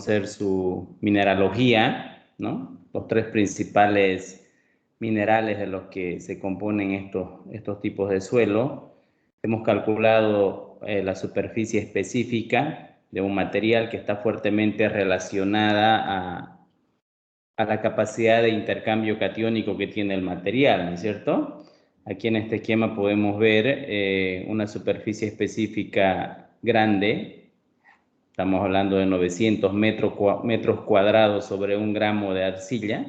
conocer su mineralogía, ¿no? Los tres principales minerales de los que se componen estos tipos de suelo. Hemos calculado la superficie específica de un material que está fuertemente relacionada a la capacidad de intercambio catiónico que tiene el material, ¿no es cierto? Aquí en este esquema podemos ver una superficie específica grande. Estamos hablando de 900 metros cuadrados sobre 1 gramo de arcilla.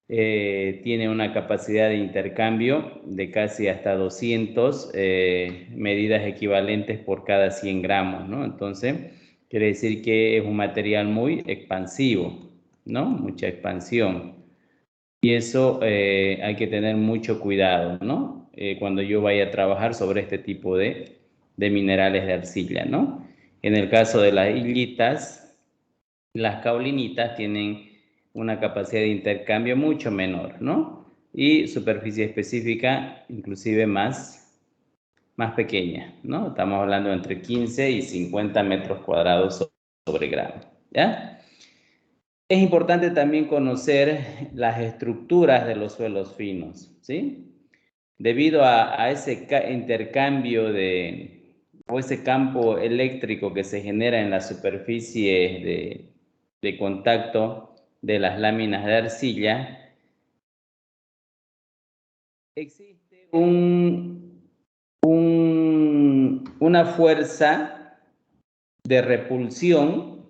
Tiene una capacidad de intercambio de casi hasta 200 medidas equivalentes por cada 100 gramos, ¿no? Entonces, quiere decir que es un material muy expansivo, ¿no? Mucha expansión. Y eso hay que tener mucho cuidado, ¿no? Cuando yo vaya a trabajar sobre este tipo de minerales de arcilla, ¿no? En el caso de las hilitas, las caolinitas tienen una capacidad de intercambio mucho menor, ¿no? Y superficie específica inclusive más pequeña, ¿no? Estamos hablando entre 15 y 50 metros cuadrados sobre gramo, ¿ya? Es importante también conocer las estructuras de los suelos finos, ¿sí? Debido a ese intercambio o ese campo eléctrico que se genera en la superficie de contacto de las láminas de arcilla, existe una fuerza de repulsión,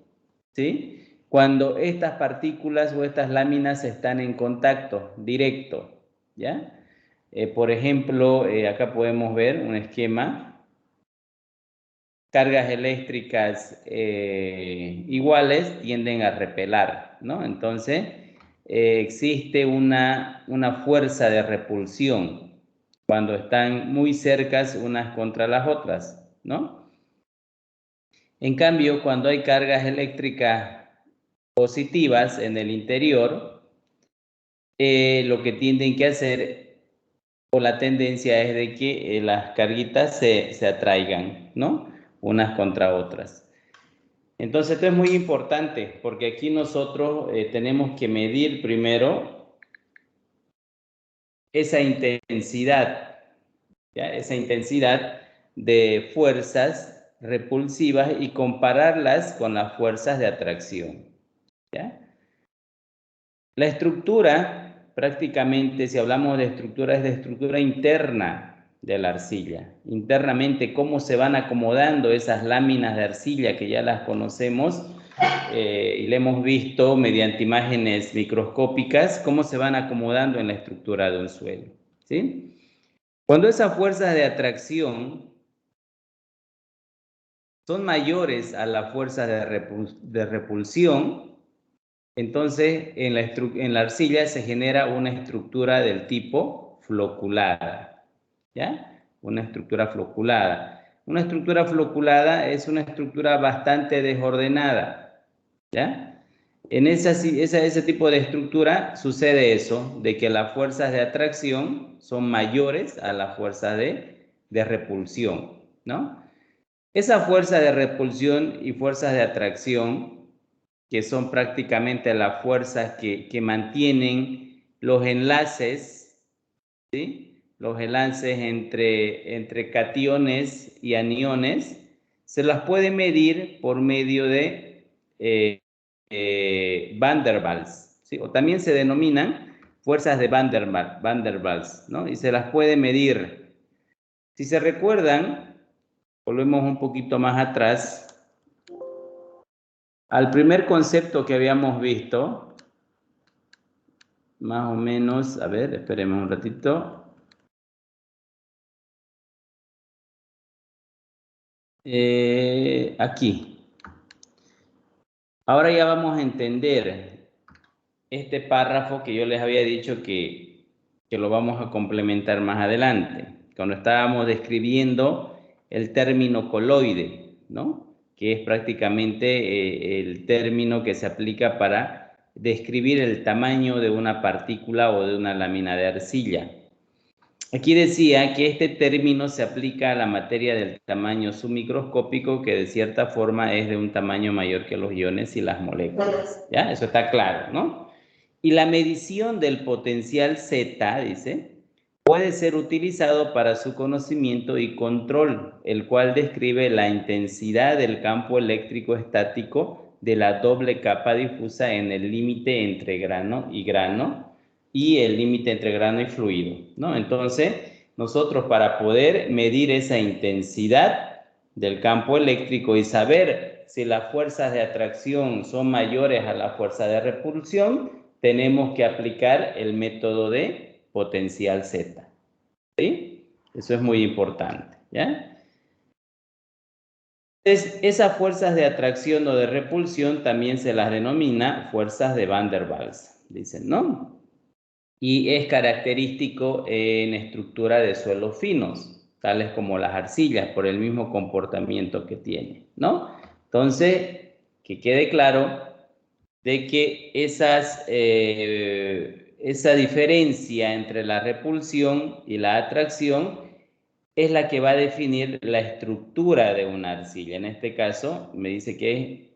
¿sí? Cuando estas partículas o estas láminas están en contacto directo, ¿ya? Por ejemplo, acá podemos ver un esquema. Cargas eléctricas iguales tienden a repelar, ¿no? Entonces, existe una fuerza de repulsión cuando están muy cercas unas contra las otras, ¿no? En cambio, cuando hay cargas eléctricas positivas en el interior, lo que tienden que hacer, o la tendencia es de que las carguitas se atraigan, ¿no? Unas contra otras. Entonces esto es muy importante porque aquí nosotros tenemos que medir primero esa intensidad, ¿ya? Esa intensidad de fuerzas repulsivas y compararlas con las fuerzas de atracción, ¿ya? La estructura, prácticamente, si hablamos de estructura, es de estructura interna de la arcilla. Internamente, cómo se van acomodando esas láminas de arcilla que ya las conocemos y le hemos visto mediante imágenes microscópicas, cómo se van acomodando en la estructura de un suelo, ¿sí? Cuando esas fuerzas de atracción son mayores a las fuerzas de repulsión, entonces en la arcilla se genera una estructura del tipo floculada, ¿ya? Una estructura floculada. Una estructura floculada es una estructura bastante desordenada, ¿ya? En ese tipo de estructura sucede eso, de que las fuerzas de atracción son mayores a las fuerzas de repulsión, ¿no? Esa fuerza de repulsión y fuerzas de atracción, que son prácticamente las fuerzas que mantienen los enlaces, ¿sí? Los enlaces entre cationes y aniones, se las puede medir por medio de Van der Waals, ¿sí? O también se denominan fuerzas de Van der Waals, ¿no? Y se las puede medir. Si se recuerdan, volvemos un poquito más atrás al primer concepto que habíamos visto, más o menos, a ver, esperemos un ratito. Aquí. Ahora ya vamos a entender este párrafo que yo les había dicho que lo vamos a complementar más adelante, cuando estábamos describiendo el término coloide, ¿no? Que es prácticamente el término que se aplica para describir el tamaño de una partícula o de una lámina de arcilla. aquí decía que este término se aplica a la materia del tamaño submicroscópico, que de cierta forma es de un tamaño mayor que los iones y las moléculas. ¿Ya? Eso está claro, ¿no? Y la medición del potencial Z, dice, puede ser utilizado para su conocimiento y control, el cual describe la intensidad del campo eléctrico estático de la doble capa difusa en el límite entre grano y el límite entre grano y fluido, ¿no? Entonces, nosotros para poder medir esa intensidad del campo eléctrico y saber si las fuerzas de atracción son mayores a la fuerza de repulsión, tenemos que aplicar el método de potencial Z, ¿sí? Eso es muy importante, ¿ya? Entonces, esas fuerzas de atracción o de repulsión también se las denomina fuerzas de Van der Waals, dicen, ¿no? Y es característico en estructura de suelos finos, tales como las arcillas, por el mismo comportamiento que tiene, ¿no? Entonces, que quede claro de que esa diferencia entre la repulsión y la atracción es la que va a definir la estructura de una arcilla. En este caso, me dice que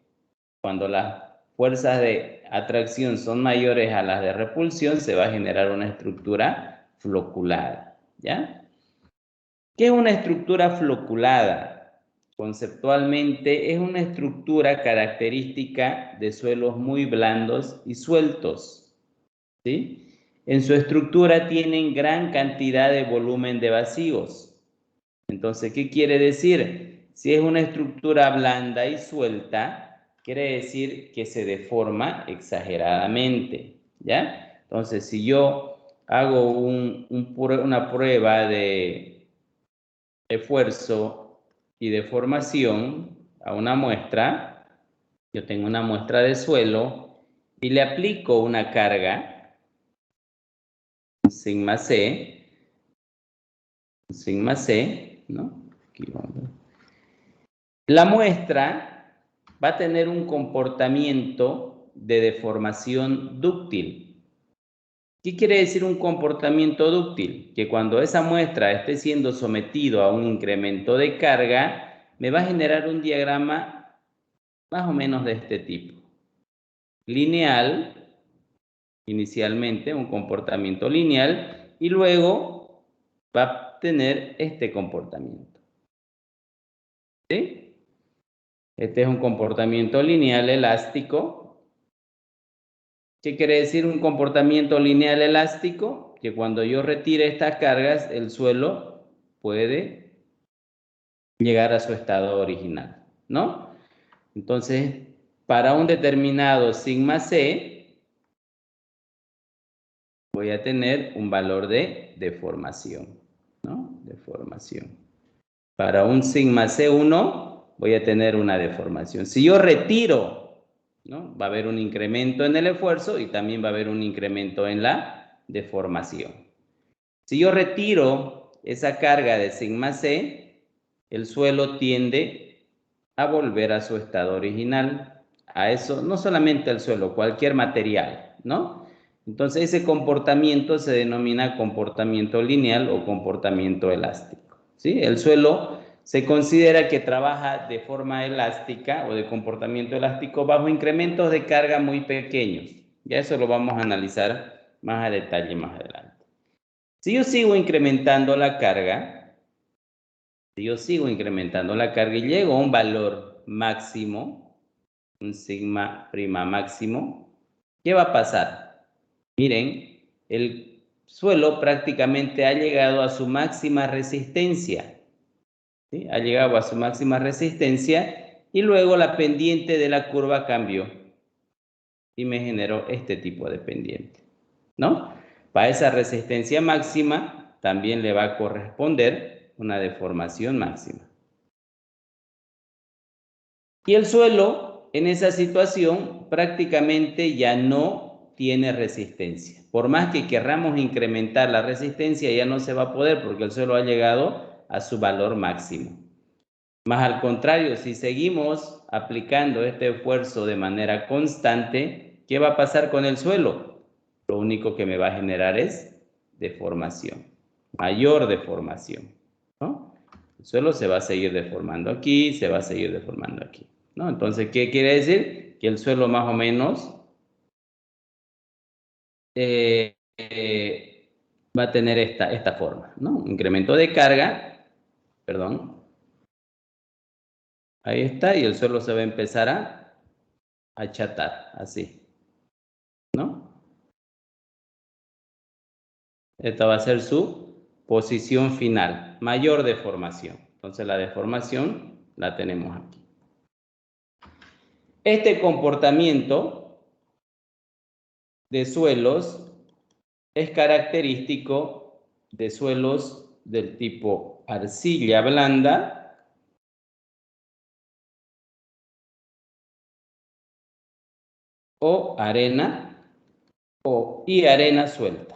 cuando las fuerzas de atracción son mayores a las de repulsión, se va a generar una estructura floculada, ¿ya? ¿Qué es una estructura floculada? Conceptualmente es una estructura característica de suelos muy blandos y sueltos, ¿sí? En su estructura tienen gran cantidad de volumen de vacíos. Entonces, ¿qué quiere decir? Si es una estructura blanda y suelta, quiere decir que se deforma exageradamente, ¿ya? Entonces, si yo hago una prueba de esfuerzo y deformación a una muestra, yo tengo una muestra de suelo y le aplico una carga, sigma C, ¿no? Aquí vamos a ver. La muestra va a tener un comportamiento de deformación dúctil. ¿Qué quiere decir un comportamiento dúctil? Que cuando esa muestra esté siendo sometido a un incremento de carga, me va a generar un diagrama más o menos de este tipo. Lineal, inicialmente un comportamiento lineal, y luego va a tener este comportamiento. ¿Sí? Este es un comportamiento lineal elástico. ¿Qué quiere decir un comportamiento lineal elástico? Que cuando yo retire estas cargas, el suelo puede llegar a su estado original, ¿no? Entonces, para un determinado sigma C, voy a tener un valor de deformación, ¿no? Deformación. Para un sigma C1, voy a tener una deformación. Si yo retiro, ¿no? Va a haber un incremento en el esfuerzo y también va a haber un incremento en la deformación. Si yo retiro esa carga de sigma C, el suelo tiende a volver a su estado original. A eso, no solamente el suelo, cualquier material, ¿no? Entonces ese comportamiento se denomina comportamiento lineal o comportamiento elástico, ¿sí? El suelo se considera que trabaja de forma elástica o de comportamiento elástico bajo incrementos de carga muy pequeños. Ya eso lo vamos a analizar más a detalle más adelante. Si yo sigo incrementando la carga, y llego a un valor máximo, un sigma prima máximo, ¿qué va a pasar? Miren, el suelo prácticamente ha llegado a su máxima resistencia, ¿sí? Ha llegado a su máxima resistencia y luego la pendiente de la curva cambió y me generó este tipo de pendiente, ¿no? Para esa resistencia máxima también le va a corresponder una deformación máxima. Y el suelo en esa situación prácticamente ya no tiene resistencia. Por más que querramos incrementar la resistencia, ya no se va a poder porque el suelo ha llegado a su valor máximo. Más al contrario, si seguimos aplicando este esfuerzo de manera constante, ¿qué va a pasar con el suelo? Lo único que me va a generar es deformación. mayor deformación, ¿no? El suelo se va a seguir deformando aquí, se va a seguir deformando aquí, ¿no? Entonces, ¿qué quiere decir? Que el suelo más o menos va a tener esta forma, ¿no? Un incremento de carga, perdón, ahí está, y el suelo se va a empezar a achatar, así, ¿no? Esta va a ser su posición final, mayor deformación. Entonces la deformación la tenemos aquí. Este comportamiento de suelos es característico de suelos del tipo arcilla blanda o arena y arena suelta.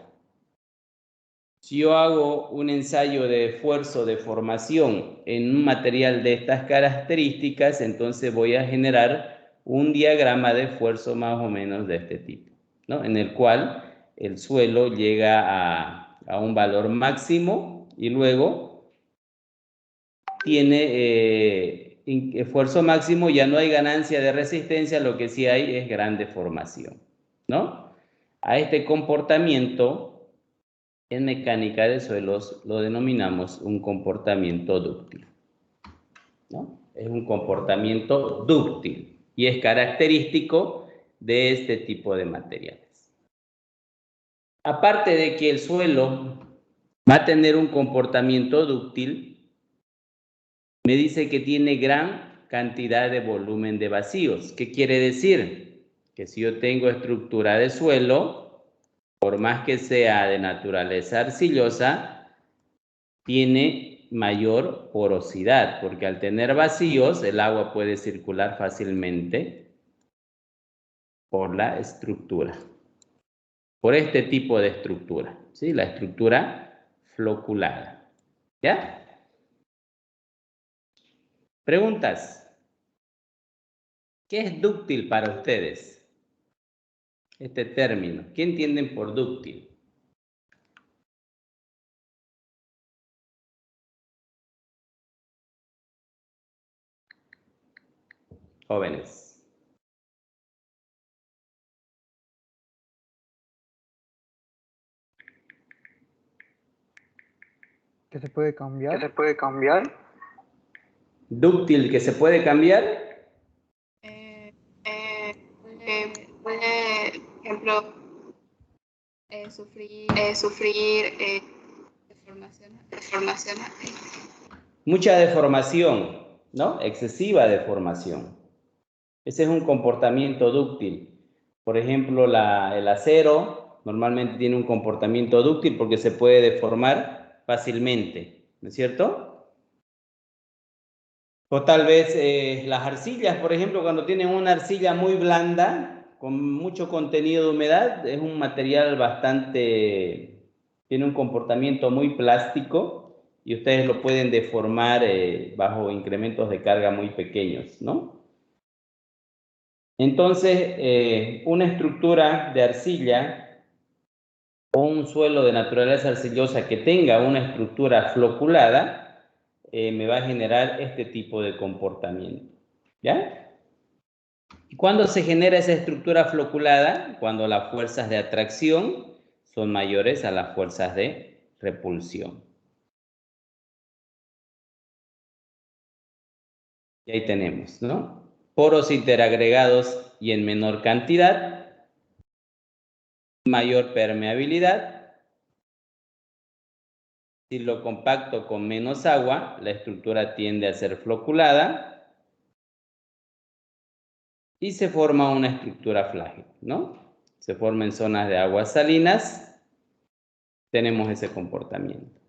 Si yo hago un ensayo de esfuerzo de formación en un material de estas características, entonces voy a generar un diagrama de esfuerzo más o menos de este tipo, ¿no? En el cual el suelo llega a un valor máximo y luego tiene esfuerzo máximo, ya no hay ganancia de resistencia, lo que sí hay es gran deformación, ¿no? A este comportamiento en mecánica de suelos lo denominamos un comportamiento dúctil, ¿no? Es un comportamiento dúctil y es característico de este tipo de materiales. Aparte de que el suelo va a tener un comportamiento dúctil, me dice que tiene gran cantidad de volumen de vacíos. ¿Qué quiere decir? Que si yo tengo estructura de suelo, por más que sea de naturaleza arcillosa, tiene mayor porosidad, porque al tener vacíos, el agua puede circular fácilmente por la estructura, por este tipo de estructura, ¿sí? La estructura floculada. ¿Ya? Preguntas. ¿Qué es dúctil para ustedes? Este término. ¿Qué entienden por dúctil? Jóvenes. ¿Que se puede cambiar? ¿Que se puede cambiar? ¿Dúctil que se puede cambiar? Puede, por ejemplo, sufrir deformación. Mucha deformación, ¿no? Excesiva deformación. Ese es un comportamiento dúctil. Por ejemplo, el acero normalmente tiene un comportamiento dúctil porque se puede deformar fácilmente, ¿no es cierto? O tal vez las arcillas, por ejemplo, cuando tienen una arcilla muy blanda, con mucho contenido de humedad, es un material tiene un comportamiento muy plástico y ustedes lo pueden deformar bajo incrementos de carga muy pequeños, ¿no? Entonces, una estructura de arcilla o un suelo de naturaleza arcillosa que tenga una estructura floculada me va a generar este tipo de comportamiento. ¿Ya? ¿Y cuándo se genera esa estructura floculada? Cuando las fuerzas de atracción son mayores a las fuerzas de repulsión. Y ahí tenemos, ¿no? Poros interagregados y en menor cantidad, mayor permeabilidad. Si lo compacto con menos agua, la estructura tiende a ser floculada y se forma una estructura frágil, ¿no? Se forma en zonas de aguas salinas, tenemos ese comportamiento.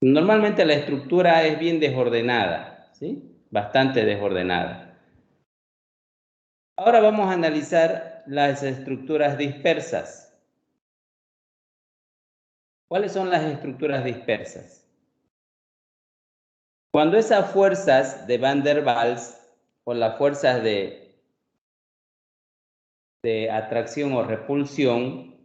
Normalmente la estructura es bien desordenada, ¿sí? Bastante desordenada. Ahora vamos a analizar las estructuras dispersas. ¿Cuáles son las estructuras dispersas? Cuando esas fuerzas de Van der Waals o las fuerzas de atracción o repulsión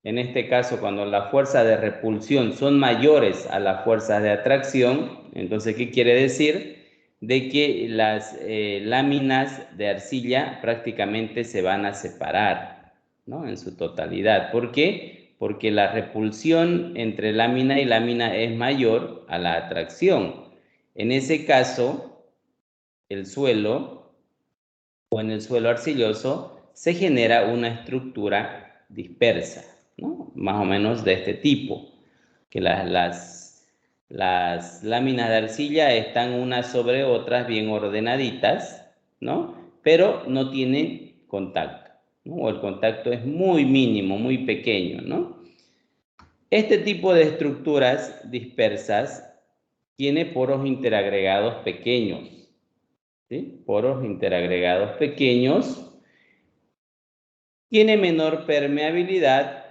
en este caso cuando las fuerzas de repulsión son mayores a las fuerzas de atracción, entonces, ¿qué quiere decir? De que las láminas de arcilla prácticamente se van a separar, ¿no? En su totalidad. ¿Por qué? Porque la repulsión entre lámina y lámina es mayor a la atracción. En ese caso, el suelo, o en el suelo arcilloso, se genera una estructura dispersa, ¿no? Más o menos de este tipo, que las láminas de arcilla están unas sobre otras bien ordenaditas, ¿no? Pero no tienen contacto, ¿no? O el contacto es muy mínimo, muy pequeño, ¿no? Este tipo de estructuras dispersas tiene poros interagregados pequeños, ¿sí? Poros interagregados pequeños. Tiene menor permeabilidad.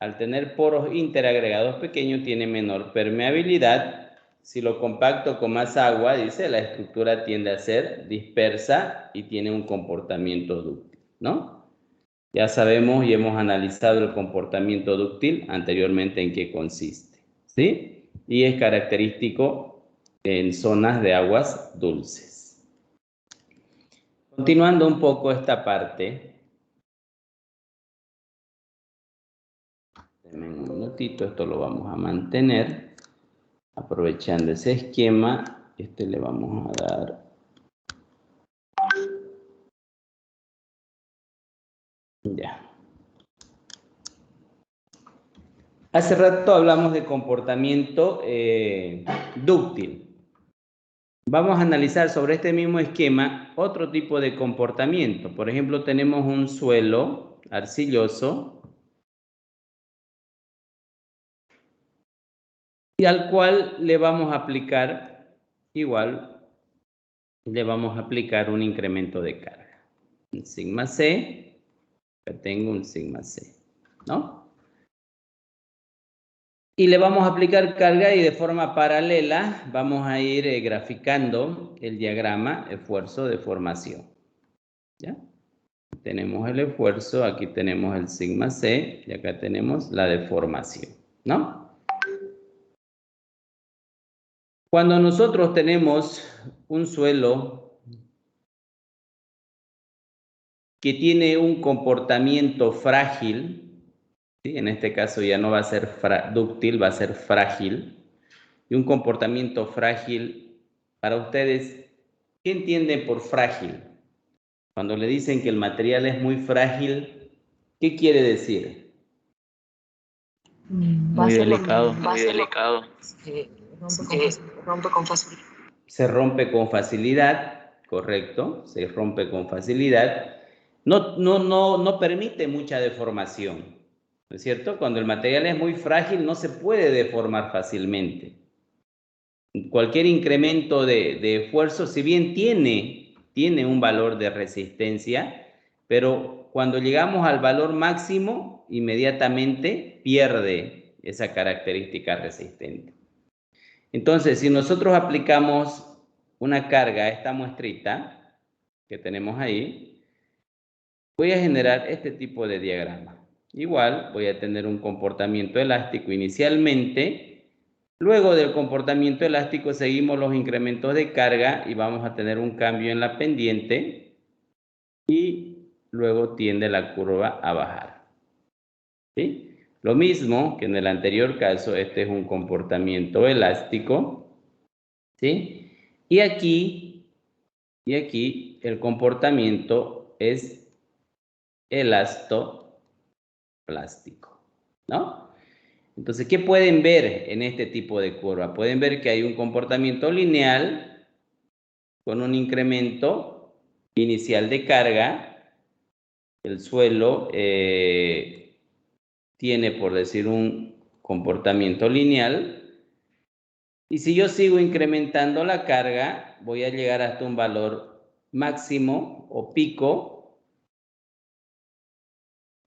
Al tener poros interagregados pequeños, tiene menor permeabilidad. Si lo compacto con más agua, dice, la estructura tiende a ser dispersa y tiene un comportamiento dúctil, ¿no? Ya sabemos y hemos analizado el comportamiento dúctil anteriormente en qué consiste, ¿sí? Y es característico en zonas de aguas dulces. Continuando un poco esta parte, denme un minutito, esto lo vamos a mantener. Aprovechando ese esquema, le vamos a dar. Ya. Hace rato hablamos de comportamiento dúctil. Vamos a analizar sobre este mismo esquema otro tipo de comportamiento. Por ejemplo, tenemos un suelo arcilloso y al cual le vamos a aplicar un incremento de carga. Un sigma C, acá tengo un sigma C, ¿no? Y le vamos a aplicar carga y de forma paralela vamos a ir graficando el diagrama esfuerzo-deformación. ¿Ya? Tenemos el esfuerzo, aquí tenemos el sigma C y acá tenemos la deformación, ¿no? Cuando nosotros tenemos un suelo que tiene un comportamiento frágil, ¿sí? En este caso ya no va a ser dúctil, va a ser frágil. Y un comportamiento frágil, para ustedes, ¿qué entienden por frágil? Cuando le dicen que el material es muy frágil, ¿qué quiere decir? Muy delicado. Muy delicado. Rompe con facilidad. Se rompe con facilidad, correcto, se rompe con facilidad. No permite mucha deformación, ¿no es cierto? Cuando el material es muy frágil no se puede deformar fácilmente. Cualquier incremento de esfuerzo, si bien tiene un valor de resistencia, pero cuando llegamos al valor máximo, inmediatamente pierde esa característica resistente. Entonces, si nosotros aplicamos una carga a esta muestrita que tenemos ahí, voy a generar este tipo de diagrama. Igual voy a tener un comportamiento elástico inicialmente. Luego del comportamiento elástico seguimos los incrementos de carga y vamos a tener un cambio en la pendiente y luego tiende la curva a bajar. ¿Sí? Lo mismo que en el anterior caso, este es un comportamiento elástico. ¿Sí? Y aquí el comportamiento es elastoplástico, ¿no? Entonces, ¿qué pueden ver en este tipo de curva? Pueden ver que hay un comportamiento lineal con un incremento inicial de carga. El suelo tiene, por decir, un comportamiento lineal. Y si yo sigo incrementando la carga, voy a llegar hasta un valor máximo o pico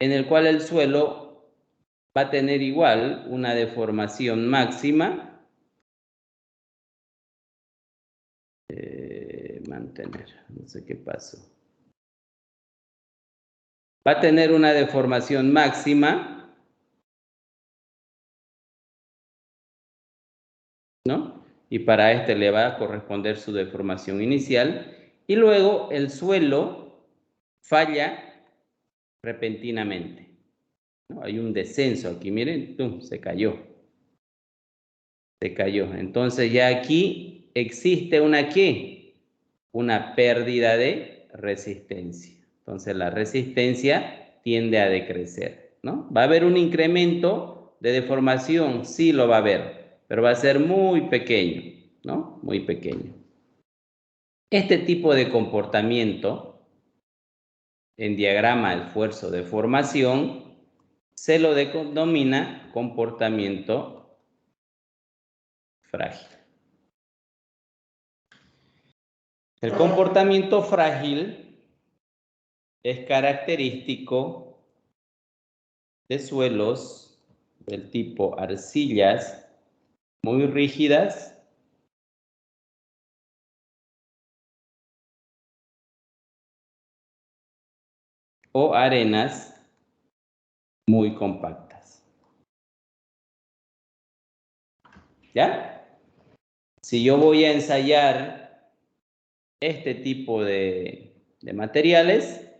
en el cual el suelo va a tener igual una deformación máxima. Mantener, no sé qué pasó. Va a tener una deformación máxima ¿no? Y para este le va a corresponder su deformación inicial. Y luego el suelo falla repentinamente, ¿no? Hay un descenso aquí, miren, ¡tum! Se cayó. Se cayó. Entonces ya aquí existe una ¿qué? Una pérdida de resistencia. Entonces la resistencia tiende a decrecer, ¿no? ¿Va a haber un incremento de deformación? Sí lo va a haber, pero va a ser muy pequeño, ¿no? Muy pequeño. Este tipo de comportamiento en diagrama de esfuerzo-deformación se lo denomina comportamiento frágil. El comportamiento frágil es característico de suelos del tipo arcillas muy rígidas o arenas muy compactas. ¿Ya? Si yo voy a ensayar este tipo de materiales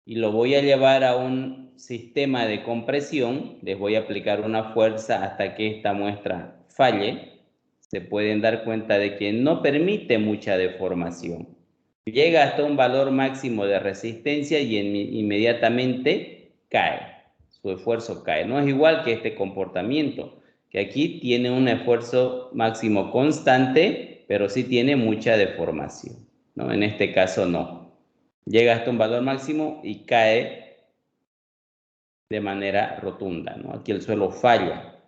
y lo voy a llevar a un sistema de compresión, les voy a aplicar una fuerza hasta que esta muestra falle, se pueden dar cuenta de que no permite mucha deformación. Llega hasta un valor máximo de resistencia y inmediatamente cae, su esfuerzo cae. No es igual que este comportamiento, que aquí tiene un esfuerzo máximo constante, pero sí tiene mucha deformación, ¿no? En este caso no. Llega hasta un valor máximo y cae de manera rotunda, ¿no? Aquí el suelo falla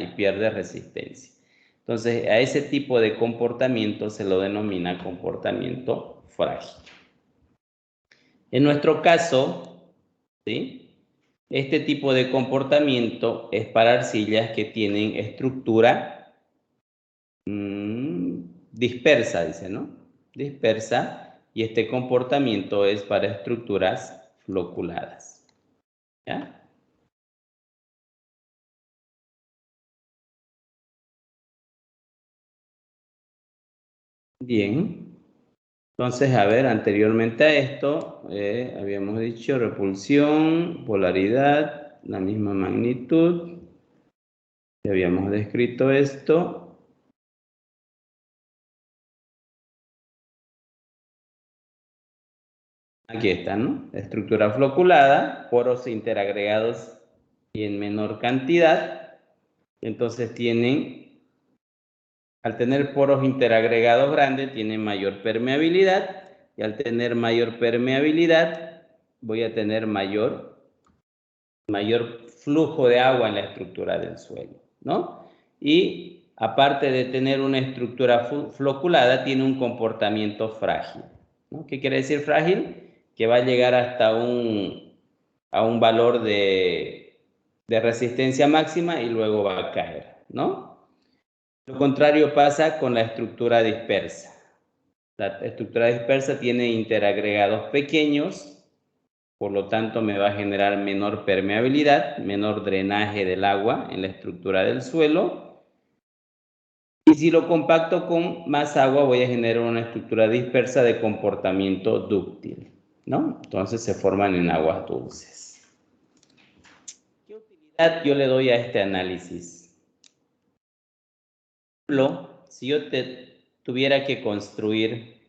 y pierde resistencia. Entonces, a ese tipo de comportamiento se lo denomina comportamiento frágil. En nuestro caso, ¿sí? Este tipo de comportamiento es para arcillas que tienen estructura dispersa, dice, ¿no? Dispersa, y este comportamiento es para estructuras floculadas. ¿Ya? Bien. Entonces, a ver, anteriormente a esto, habíamos dicho repulsión, polaridad, la misma magnitud. Ya habíamos descrito esto. Aquí está, ¿no? Estructura floculada, poros interagregados y en menor cantidad. Entonces al tener poros interagregados grandes, tienen mayor permeabilidad. Y al tener mayor permeabilidad, voy a tener mayor flujo de agua en la estructura del suelo, ¿no? Y aparte de tener una estructura floculada, tiene un comportamiento frágil, ¿no? ¿Qué quiere decir frágil? Que va a llegar hasta a un valor de resistencia máxima y luego va a caer, ¿no? Lo contrario pasa con la estructura dispersa. La estructura dispersa tiene interagregados pequeños, por lo tanto me va a generar menor permeabilidad, menor drenaje del agua en la estructura del suelo. Y si lo compacto con más agua, voy a generar una estructura dispersa de comportamiento dúctil, ¿no? Entonces se forman en aguas dulces. ¿Qué utilidad yo le doy a este análisis? Por ejemplo, si yo tuviera que construir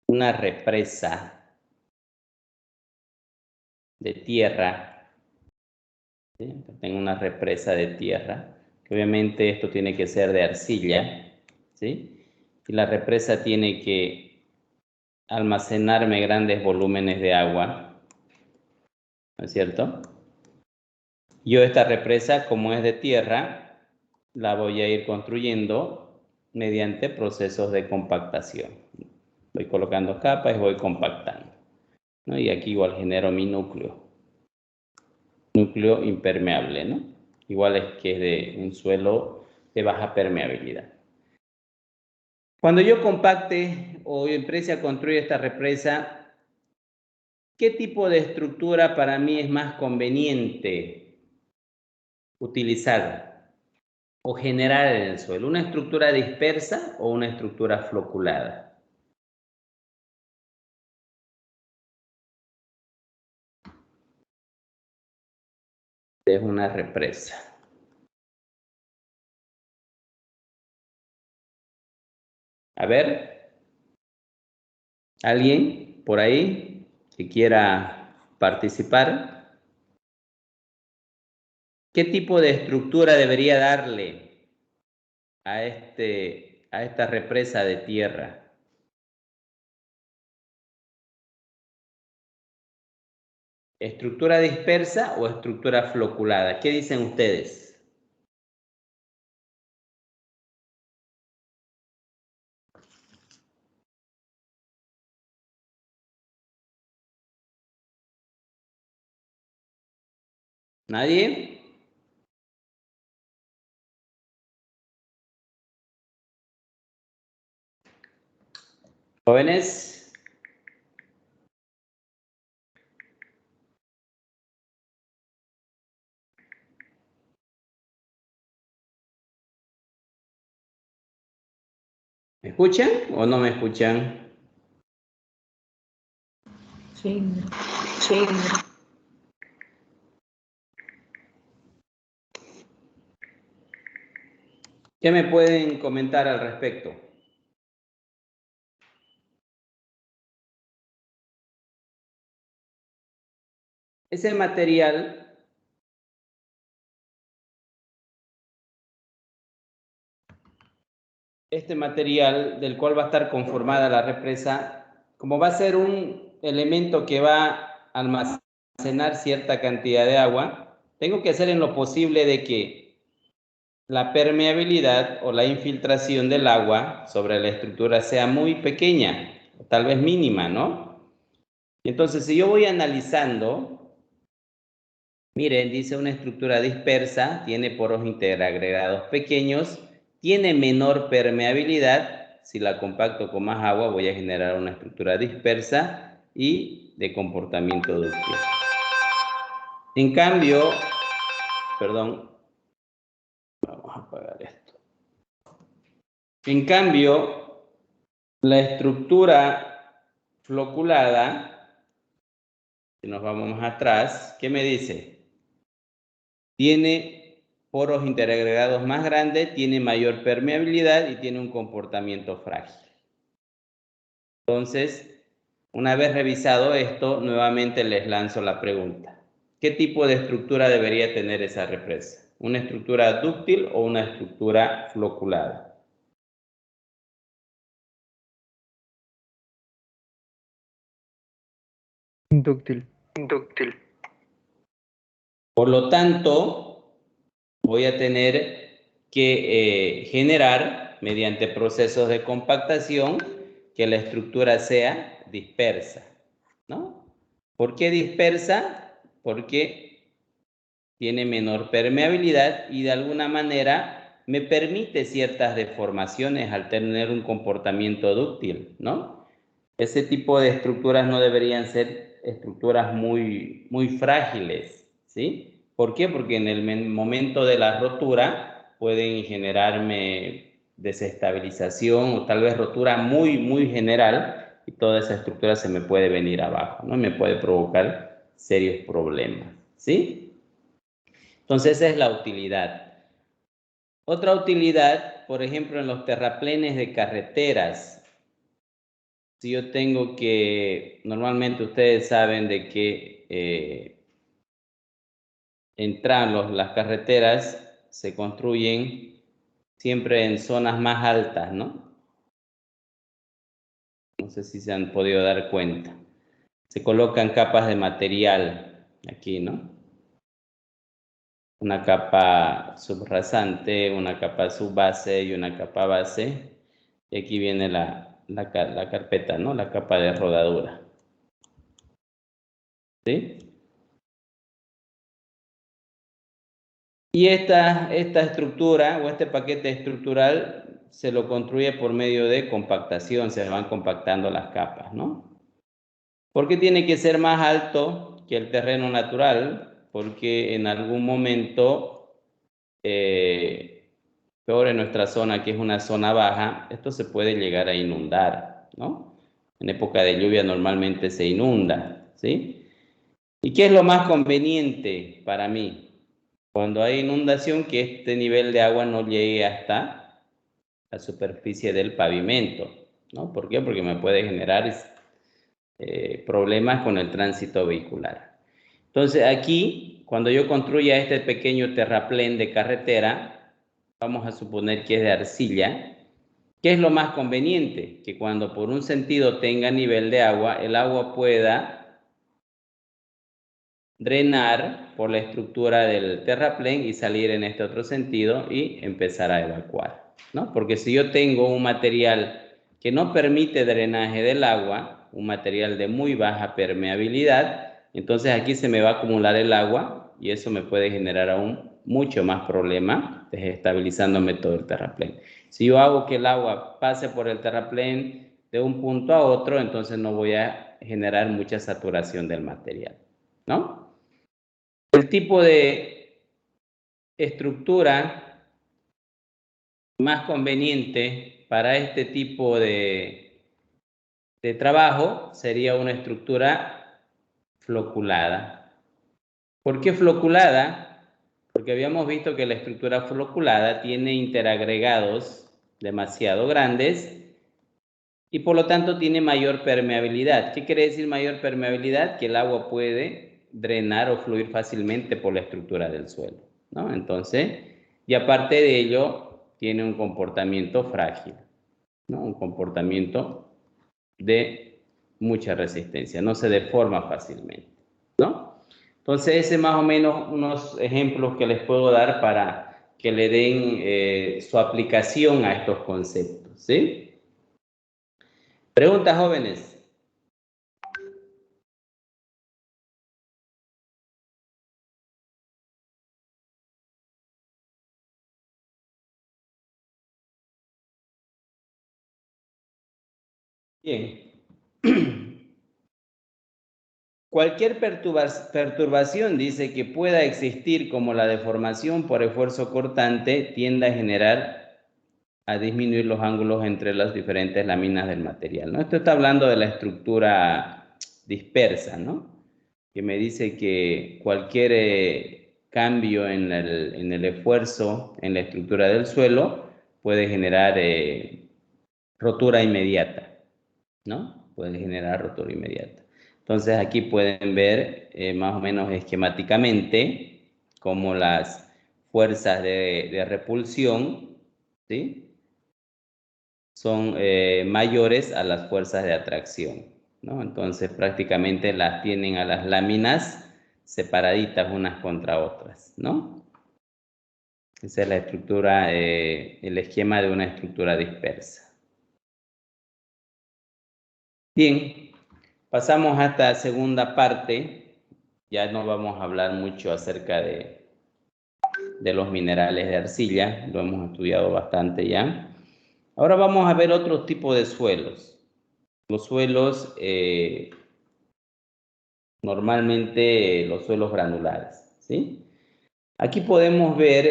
una represa de tierra, ¿sí? Tengo una represa de tierra, que obviamente esto tiene que ser de arcilla, ¿sí? Y la represa tiene que almacenarme grandes volúmenes de agua, ¿no es cierto? Yo esta represa, como es de tierra, la voy a ir construyendo mediante procesos de compactación. Voy colocando capas y voy compactando, ¿no? Y aquí igual genero mi núcleo impermeable, ¿no? Igual es que es de un suelo de baja permeabilidad. Cuando yo compacte o empiece a construir esta represa, ¿qué tipo de estructura para mí es más conveniente utilizar? o general en el suelo? ¿Una estructura dispersa o una estructura floculada? Es una represa. A ver, ¿alguien por ahí que quiera participar? ¿Qué tipo de estructura debería darle a esta represa de tierra? ¿Estructura dispersa o estructura floculada? ¿Qué dicen ustedes? ¿Nadie? ¿Jóvenes? ¿Me escuchan o no me escuchan? Sí, sí. ¿Qué me pueden comentar al respecto? Ese material este material del cual va a estar conformada la represa, como va a ser un elemento que va a almacenar cierta cantidad de agua, tengo que hacer en lo posible de que la permeabilidad o la infiltración del agua sobre la estructura sea muy pequeña, tal vez mínima, ¿no? Entonces, si yo voy analizando, miren, dice una estructura dispersa, tiene poros interagregados pequeños, tiene menor permeabilidad. Si la compacto con más agua, voy a generar una estructura dispersa y de comportamiento dúctil. En cambio, perdón, vamos a apagar esto. En cambio, la estructura floculada, si nos vamos más atrás, ¿qué me dice? Tiene poros interagregados más grandes, tiene mayor permeabilidad y tiene un comportamiento frágil. Entonces, una vez revisado esto, nuevamente les lanzo la pregunta. ¿Qué tipo de estructura debería tener esa represa? ¿Una estructura dúctil o una estructura floculada? Dúctil. Dúctil. Por lo tanto, voy a tener que generar, mediante procesos de compactación, que la estructura sea dispersa, ¿no? ¿Por qué dispersa? Porque tiene menor permeabilidad y de alguna manera me permite ciertas deformaciones al tener un comportamiento dúctil, ¿no? Ese tipo de estructuras no deberían ser estructuras muy frágiles, ¿sí? ¿Por qué? Porque en el momento de la rotura pueden generarme desestabilización o tal vez rotura muy general y toda esa estructura se me puede venir abajo, ¿no? Me puede provocar serios problemas, ¿sí? Entonces esa es la utilidad. Otra utilidad, por ejemplo, en los terraplenes de carreteras. Si yo tengo que, normalmente ustedes saben de que las carreteras se construyen siempre en zonas más altas, ¿no? No sé si se han podido dar cuenta. Se colocan capas de material aquí, ¿no? Una capa subrasante, una capa subbase y una capa base. Y aquí viene la carpeta, ¿no? La capa de rodadura. ¿Sí? Y esta estructura o este paquete estructural se lo construye por medio de compactación, se van compactando las capas, ¿no? ¿Por qué tiene que ser más alto que el terreno natural? Porque en algún momento peor en nuestra zona, que es una zona baja, esto se puede llegar a inundar, ¿no? En época de lluvia normalmente se inunda, ¿sí? ¿Y qué es lo más conveniente para mí? Cuando hay inundación, que este nivel de agua no llegue hasta la superficie del pavimento, ¿no? ¿Por qué? Porque me puede generar problemas con el tránsito vehicular. Entonces aquí, cuando yo construya este pequeño terraplén de carretera, vamos a suponer que es de arcilla, ¿qué es lo más conveniente? Que cuando por un sentido tenga nivel de agua, el agua pueda drenar por la estructura del terraplén y salir en este otro sentido y empezar a evacuar, ¿no? Porque si yo tengo un material que no permite drenaje del agua, un material de muy baja permeabilidad, entonces aquí se me va a acumular el agua y eso me puede generar aún mucho más problema, desestabilizándome todo el terraplén. Si yo hago que el agua pase por el terraplén de un punto a otro, entonces no voy a generar mucha saturación del material, ¿no? El tipo de estructura más conveniente para este tipo de trabajo sería una estructura floculada. ¿Por qué floculada? Porque habíamos visto que la estructura floculada tiene interagregados demasiado grandes y por lo tanto tiene mayor permeabilidad. ¿Qué quiere decir mayor permeabilidad? Que el agua puede drenar o fluir fácilmente por la estructura del suelo, ¿no? Entonces, y aparte de ello, tiene un comportamiento frágil, ¿no? Un comportamiento de mucha resistencia, no se deforma fácilmente, ¿no? Entonces, ese es más o menos unos ejemplos que les puedo dar para que le den su aplicación a estos conceptos, ¿sí? Preguntas, jóvenes. Bien. Cualquier perturbación, dice, que pueda existir, como la deformación por esfuerzo cortante, tiende a generar, a disminuir los ángulos entre las diferentes láminas del material, ¿no? Esto está hablando de la estructura dispersa, ¿no? Que me dice que cualquier cambio en el esfuerzo en la estructura del suelo puede generar rotura inmediata, ¿no? Puede generar rotura inmediata. Entonces aquí pueden ver más o menos esquemáticamente cómo las fuerzas de repulsión, ¿sí?, son mayores a las fuerzas de atracción, ¿no? Entonces prácticamente las tienen a las láminas separaditas unas contra otras, ¿no? Esa es la estructura, el esquema de una estructura dispersa. Bien, pasamos a esta segunda parte. Ya no vamos a hablar mucho acerca de los minerales de arcilla, lo hemos estudiado bastante ya. Ahora vamos a ver otro tipo de suelos. Los suelos, normalmente los suelos granulares, ¿sí? Aquí podemos ver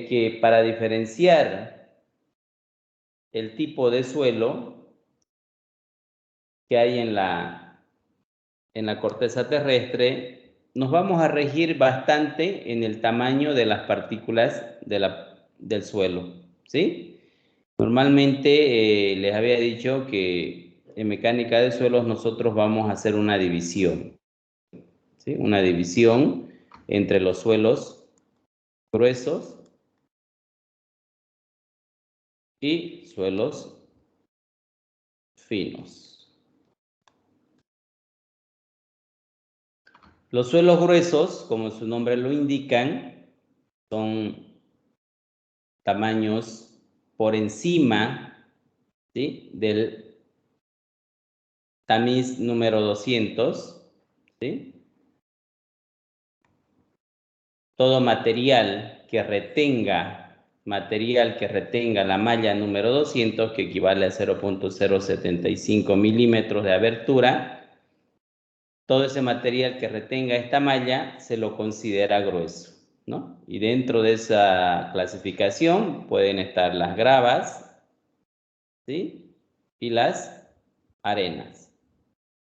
que para diferenciar el tipo de suelo que hay en la corteza terrestre, nos vamos a regir bastante en el tamaño de las partículas del suelo, ¿sí? Normalmente les había dicho que en mecánica de suelos nosotros vamos a hacer una división, ¿sí? Una división entre los suelos gruesos y suelos finos. Los suelos gruesos, como su nombre lo indican, son tamaños por encima, ¿sí?, del tamiz número 200, ¿sí? Todo material que retenga la malla número 200, que equivale a 0.075 milímetros de abertura, todo ese material que retenga esta malla se lo considera grueso, ¿no? Y dentro de esa clasificación pueden estar las gravas, ¿sí? Y las arenas,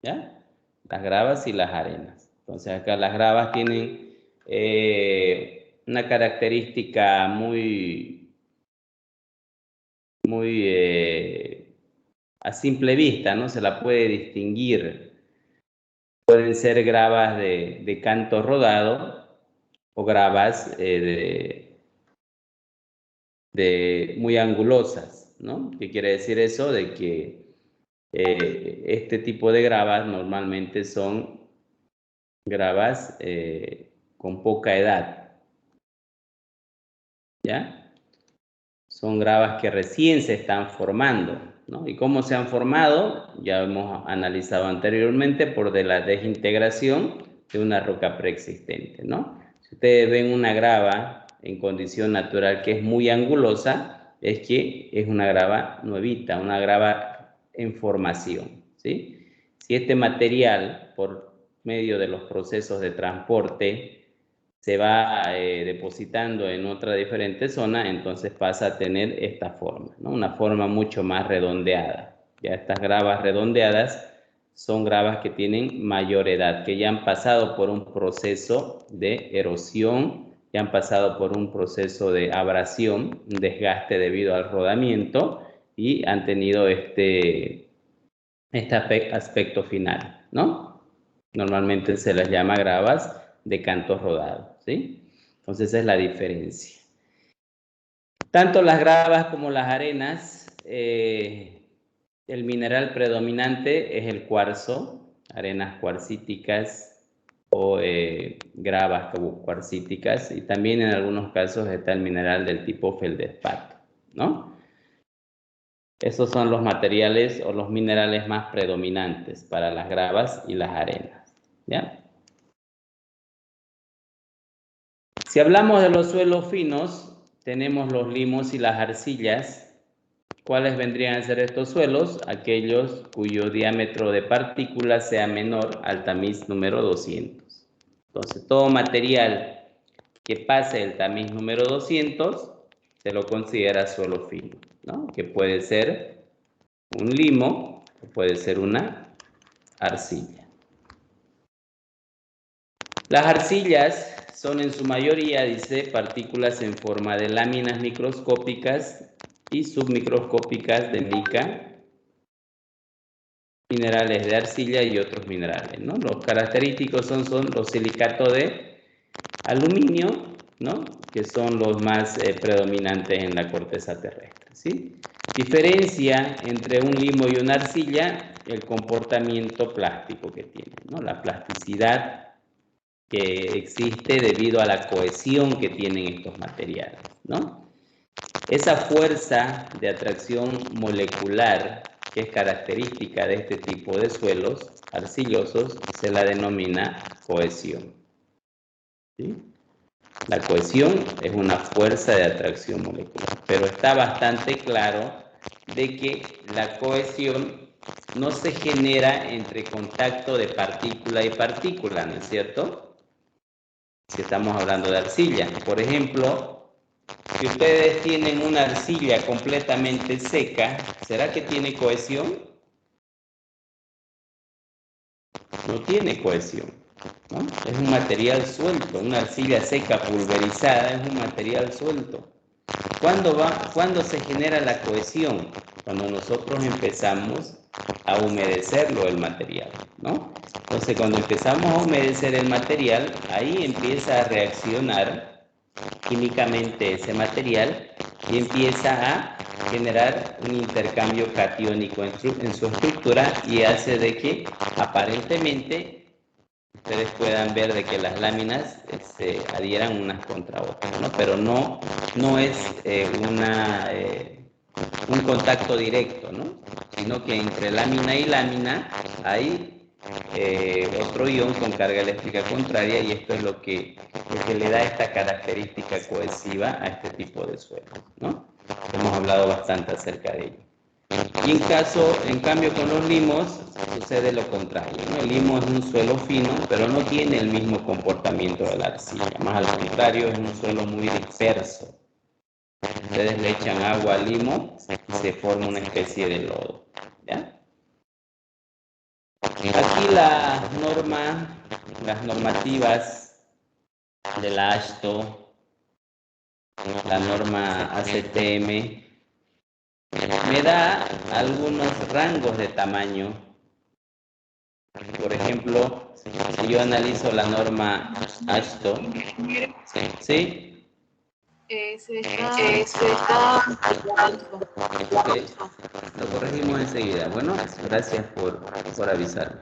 ¿ya? Las gravas y las arenas. Entonces acá las gravas tienen una característica muy a simple vista, ¿no? Se la puede distinguir. Pueden ser gravas de canto rodado o gravas muy angulosas, ¿no? ¿Qué quiere decir eso? De que este tipo de gravas normalmente son gravas con poca edad, ¿ya? Son gravas que recién se están formando, ¿no? ¿Y cómo se han formado? Ya hemos analizado anteriormente por de la desintegración de una roca preexistente, ¿no? Si ustedes ven una grava en condición natural que es muy angulosa, es que es una grava nuevita, una grava en formación, ¿sí? Si este material, por medio de los procesos de transporte, se va depositando en otra diferente zona, entonces pasa a tener esta forma, ¿no? Una forma mucho más redondeada. Ya estas gravas redondeadas son gravas que tienen mayor edad, que ya han pasado por un proceso de erosión, ya han pasado por un proceso de abrasión, un desgaste debido al rodamiento y han tenido este aspecto final, ¿no? Normalmente se las llama gravas de canto rodado, ¿sí? Entonces esa es la diferencia. Tanto las gravas como las arenas, el mineral predominante es el cuarzo, arenas cuarcíticas o gravas cuarcíticas, y también en algunos casos está el mineral del tipo feldespato, ¿no? Esos son los materiales o los minerales más predominantes para las gravas y las arenas, ¿ya? Si hablamos de los suelos finos, tenemos los limos y las arcillas. ¿Cuáles vendrían a ser estos suelos? Aquellos cuyo diámetro de partículas sea menor al tamiz número 200. Entonces, todo material que pase el tamiz número 200 se lo considera suelo fino, ¿no? Que puede ser un limo o puede ser una arcilla. Las arcillas son en su mayoría, dice, partículas en forma de láminas microscópicas y submicroscópicas de mica, minerales de arcilla y otros minerales, ¿no? Los característicos son los silicatos de aluminio, ¿no? Que son los más predominantes en la corteza terrestre, ¿sí? Diferencia entre un limo y una arcilla el comportamiento plástico que tiene, ¿no? La plasticidad que existe debido a la cohesión que tienen estos materiales, ¿no? Esa fuerza de atracción molecular que es característica de este tipo de suelos arcillosos se la denomina cohesión, ¿sí? La cohesión es una fuerza de atracción molecular, pero está bastante claro de que la cohesión no se genera entre contacto de partícula y partícula, ¿no es cierto? Si estamos hablando de arcilla. Por ejemplo, si ustedes tienen una arcilla completamente seca, ¿será que tiene cohesión? No tiene cohesión, ¿no? Es un material suelto. Una arcilla seca pulverizada es un material suelto. ¿Cuándo se genera la cohesión? Cuando nosotros empezamos a humedecerlo el material, ¿no? Entonces, cuando empezamos a humedecer el material, ahí empieza a reaccionar químicamente ese material y empieza a generar un intercambio catiónico en su estructura y hace de que aparentemente ustedes puedan ver de que las láminas se adhieran unas contra otras, ¿no? Pero no es un contacto directo, ¿no? Sino que entre lámina y lámina hay otro ion con carga eléctrica contraria, y esto es lo que le da esta característica cohesiva a este tipo de suelo, ¿no? Hemos hablado bastante acerca de ello. Y en cambio con los limos sucede lo contrario, ¿no? El limo es un suelo fino, pero no tiene el mismo comportamiento de la arcilla. Más al contrario, es un suelo muy disperso. Ustedes le echan agua al limo y se forma una especie de lodo, ¿ya? Aquí las normativas de la AASHTO, la norma ACTM, me da algunos rangos de tamaño. Por ejemplo, si yo analizo la norma AASHTO, ¿sí? Se está Okay. Lo corregimos enseguida. Bueno, gracias por avisarme.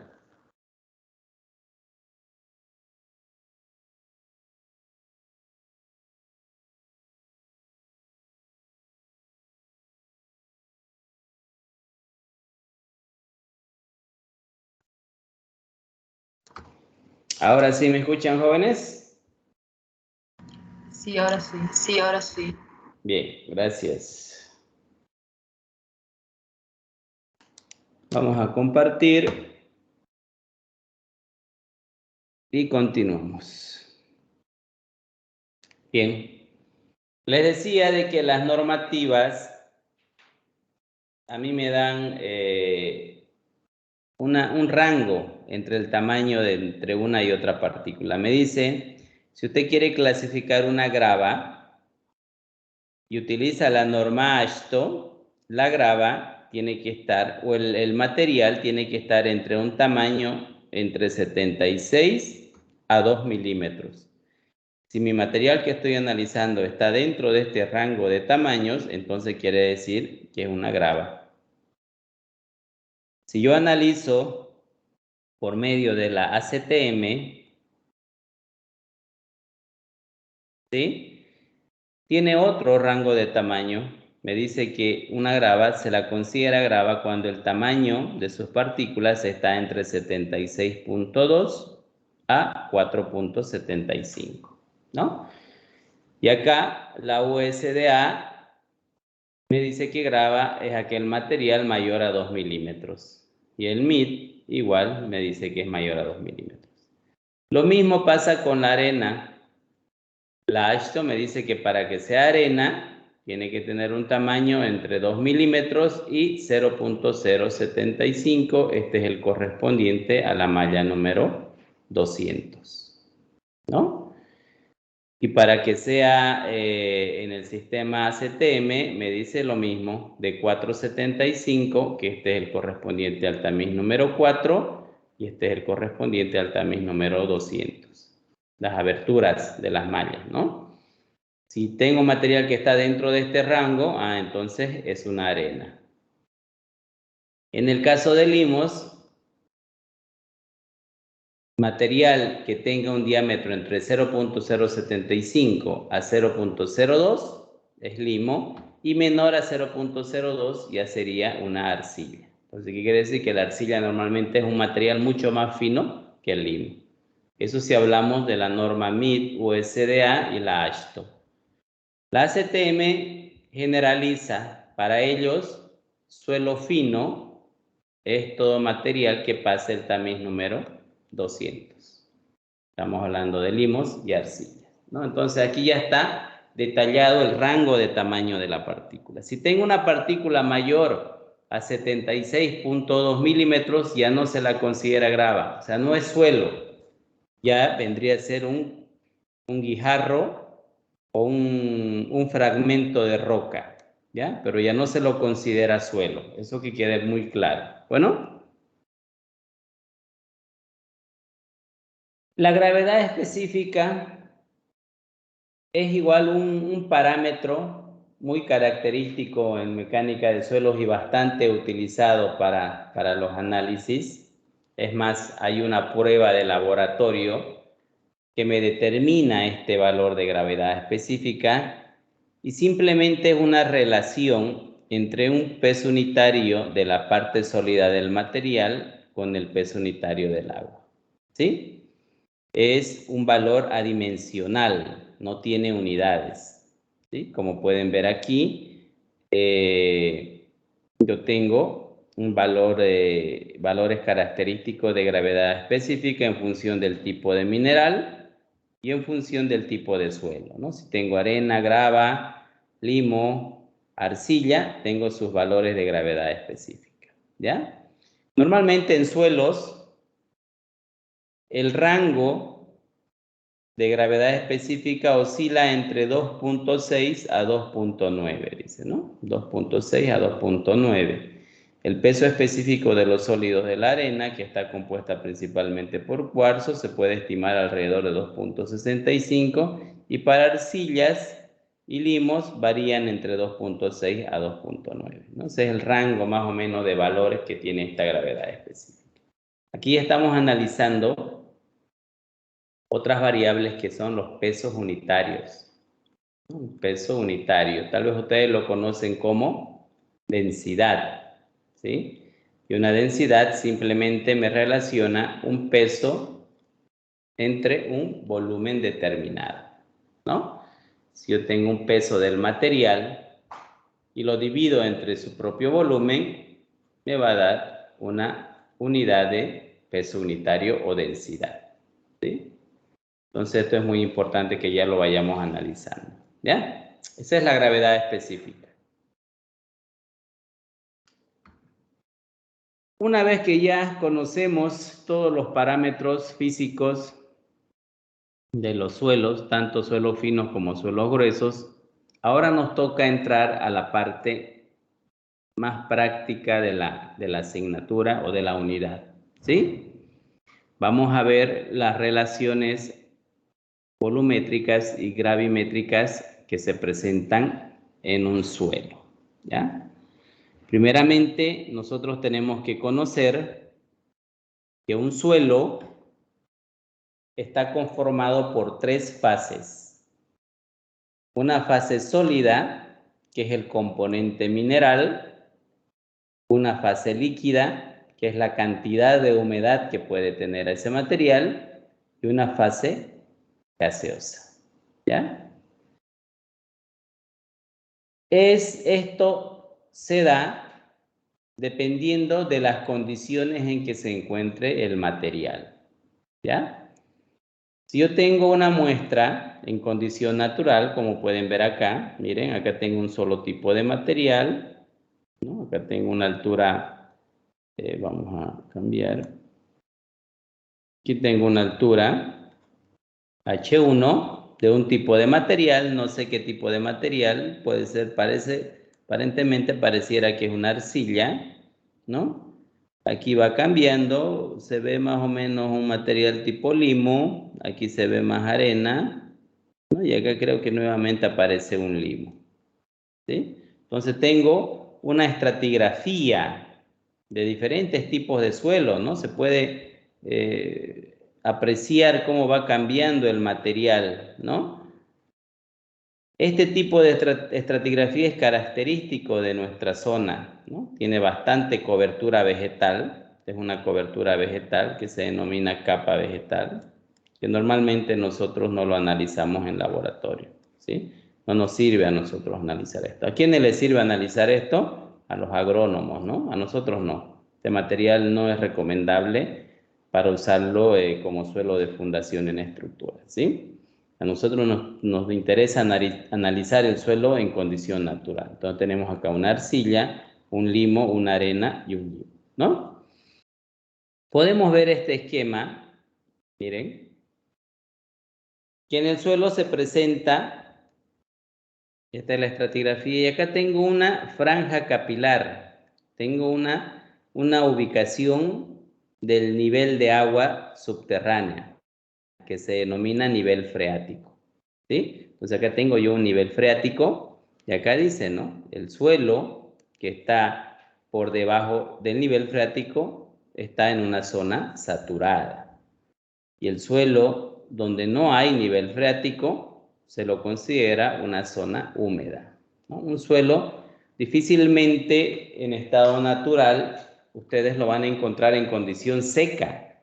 ¿Ahora sí me escuchan, jóvenes? Sí, ahora sí. Sí, ahora sí. Bien, gracias. Vamos a compartir y continuamos. Bien, les decía de que las normativas a mí me dan un rango entre el tamaño de entre una y otra partícula. Me dice, si usted quiere clasificar una grava y utiliza la norma AASHTO, la grava tiene que estar, o el material tiene que estar entre un tamaño entre 76 a 2 milímetros. Si mi material que estoy analizando está dentro de este rango de tamaños, entonces quiere decir que es una grava. Si yo analizo por medio de la ACTM, ¿sí? Tiene otro rango de tamaño. Me dice que una grava se la considera grava cuando el tamaño de sus partículas está entre 76.2 a 4.75, ¿no? Y acá la USDA me dice que grava es aquel material mayor a 2 milímetros. Y el MID igual me dice que es mayor a 2 milímetros. Lo mismo pasa con la arena. La AASHTO me dice que para que sea arena tiene que tener un tamaño entre 2 milímetros y 0.075. Este es el correspondiente a la malla número 200, ¿no? Y para que sea en el sistema ACTM me dice lo mismo, de 475, que este es el correspondiente al tamiz número 4 y este es el correspondiente al tamiz número 200. Las aberturas de las mallas, ¿no? Si tengo material que está dentro de este rango, entonces es una arena. En el caso de limos, material que tenga un diámetro entre 0.075 a 0.02 es limo y menor a 0.02 ya sería una arcilla. Entonces, ¿qué quiere decir? Que la arcilla normalmente es un material mucho más fino que el limo. Eso si hablamos de la norma MID, USDA y la AASHTO. La ACTM generaliza para ellos suelo fino es todo material que pase el tamiz número 200. Estamos hablando de limos y arcillas, ¿no? Entonces aquí ya está detallado el rango de tamaño de la partícula. Si tengo una partícula mayor a 76.2 milímetros, ya no se la considera grava, o sea, no es suelo, ya vendría a ser un guijarro o un fragmento de roca, ¿ya? Pero ya no se lo considera suelo, eso que quede muy claro. Bueno, la gravedad específica es igual un parámetro muy característico en mecánica de suelos y bastante utilizado para los análisis. Es más, hay una prueba de laboratorio que me determina este valor de gravedad específica y simplemente es una relación entre un peso unitario de la parte sólida del material con el peso unitario del agua, ¿sí? Es un valor adimensional, no tiene unidades, ¿sí? Como pueden ver aquí, yo tengo un valor, valores característicos de gravedad específica en función del tipo de mineral y en función del tipo de suelo, ¿no? Si tengo arena, grava, limo, arcilla, tengo sus valores de gravedad específica, ¿ya? Normalmente en suelos, el rango de gravedad específica oscila entre 2.6 a 2.9, dice, ¿no? 2.6 a 2.9. El peso específico de los sólidos de la arena, que está compuesta principalmente por cuarzo, se puede estimar alrededor de 2.65 y para arcillas y limos varían entre 2.6 a 2.9, ¿no? Ese es el rango más o menos de valores que tiene esta gravedad específica. Aquí estamos analizando otras variables que son los pesos unitarios. Un peso unitario, tal vez ustedes lo conocen como densidad, ¿sí? Y una densidad simplemente me relaciona un peso entre un volumen determinado, ¿no? Si yo tengo un peso del material y lo divido entre su propio volumen, me va a dar una unidad de peso unitario o densidad, ¿sí? Entonces esto es muy importante que ya lo vayamos analizando, ¿ya? Esa es la gravedad específica. Una vez que ya conocemos todos los parámetros físicos de los suelos, tanto suelos finos como suelos gruesos, ahora nos toca entrar a la parte más práctica de la asignatura o de la unidad, ¿sí? Vamos a ver las relaciones volumétricas y gravimétricas que se presentan en un suelo, ¿ya? Primeramente, nosotros tenemos que conocer que un suelo está conformado por tres fases. Una fase sólida, que es el componente mineral, una fase líquida, que es la cantidad de humedad que puede tener ese material, y una fase gaseosa, ¿ya? Esto se da dependiendo de las condiciones en que se encuentre el material, ¿ya? Si yo tengo una muestra en condición natural, como pueden ver acá, miren, acá tengo un solo tipo de material, ¿no? Acá tengo una altura, vamos a cambiar, aquí tengo una altura H1 de un tipo de material, no sé qué tipo de material, puede ser, aparentemente pareciera que es una arcilla, ¿no? Aquí va cambiando, se ve más o menos un material tipo limo, aquí se ve más arena, ¿no? Y acá creo que nuevamente aparece un limo, ¿sí? Entonces tengo una estratigrafía de diferentes tipos de suelo, ¿no? Se puede apreciar cómo va cambiando el material, ¿no? Este tipo de estratigrafía es característico de nuestra zona, ¿no? Tiene bastante cobertura vegetal, es una cobertura vegetal que se denomina capa vegetal, que normalmente nosotros no lo analizamos en laboratorio, ¿sí? No nos sirve a nosotros analizar esto. ¿A quiénes les sirve analizar esto? A los agrónomos, ¿no? A nosotros no. Este material no es recomendable para usarlo como suelo de fundación en estructuras, ¿sí? A nosotros nos interesa analizar el suelo en condición natural. Entonces tenemos acá una arcilla, un limo, una arena y un limo, ¿no? Podemos ver este esquema, miren, que en el suelo se presenta, esta es la estratigrafía, y acá tengo una franja capilar, tengo una ubicación del nivel de agua subterránea, que se denomina nivel freático, ¿sí? Entonces acá tengo yo un nivel freático, y acá dice, ¿no? El suelo que está por debajo del nivel freático está en una zona saturada. Y el suelo donde no hay nivel freático se lo considera una zona húmeda, ¿no? Un suelo difícilmente en estado natural ustedes lo van a encontrar en condición seca,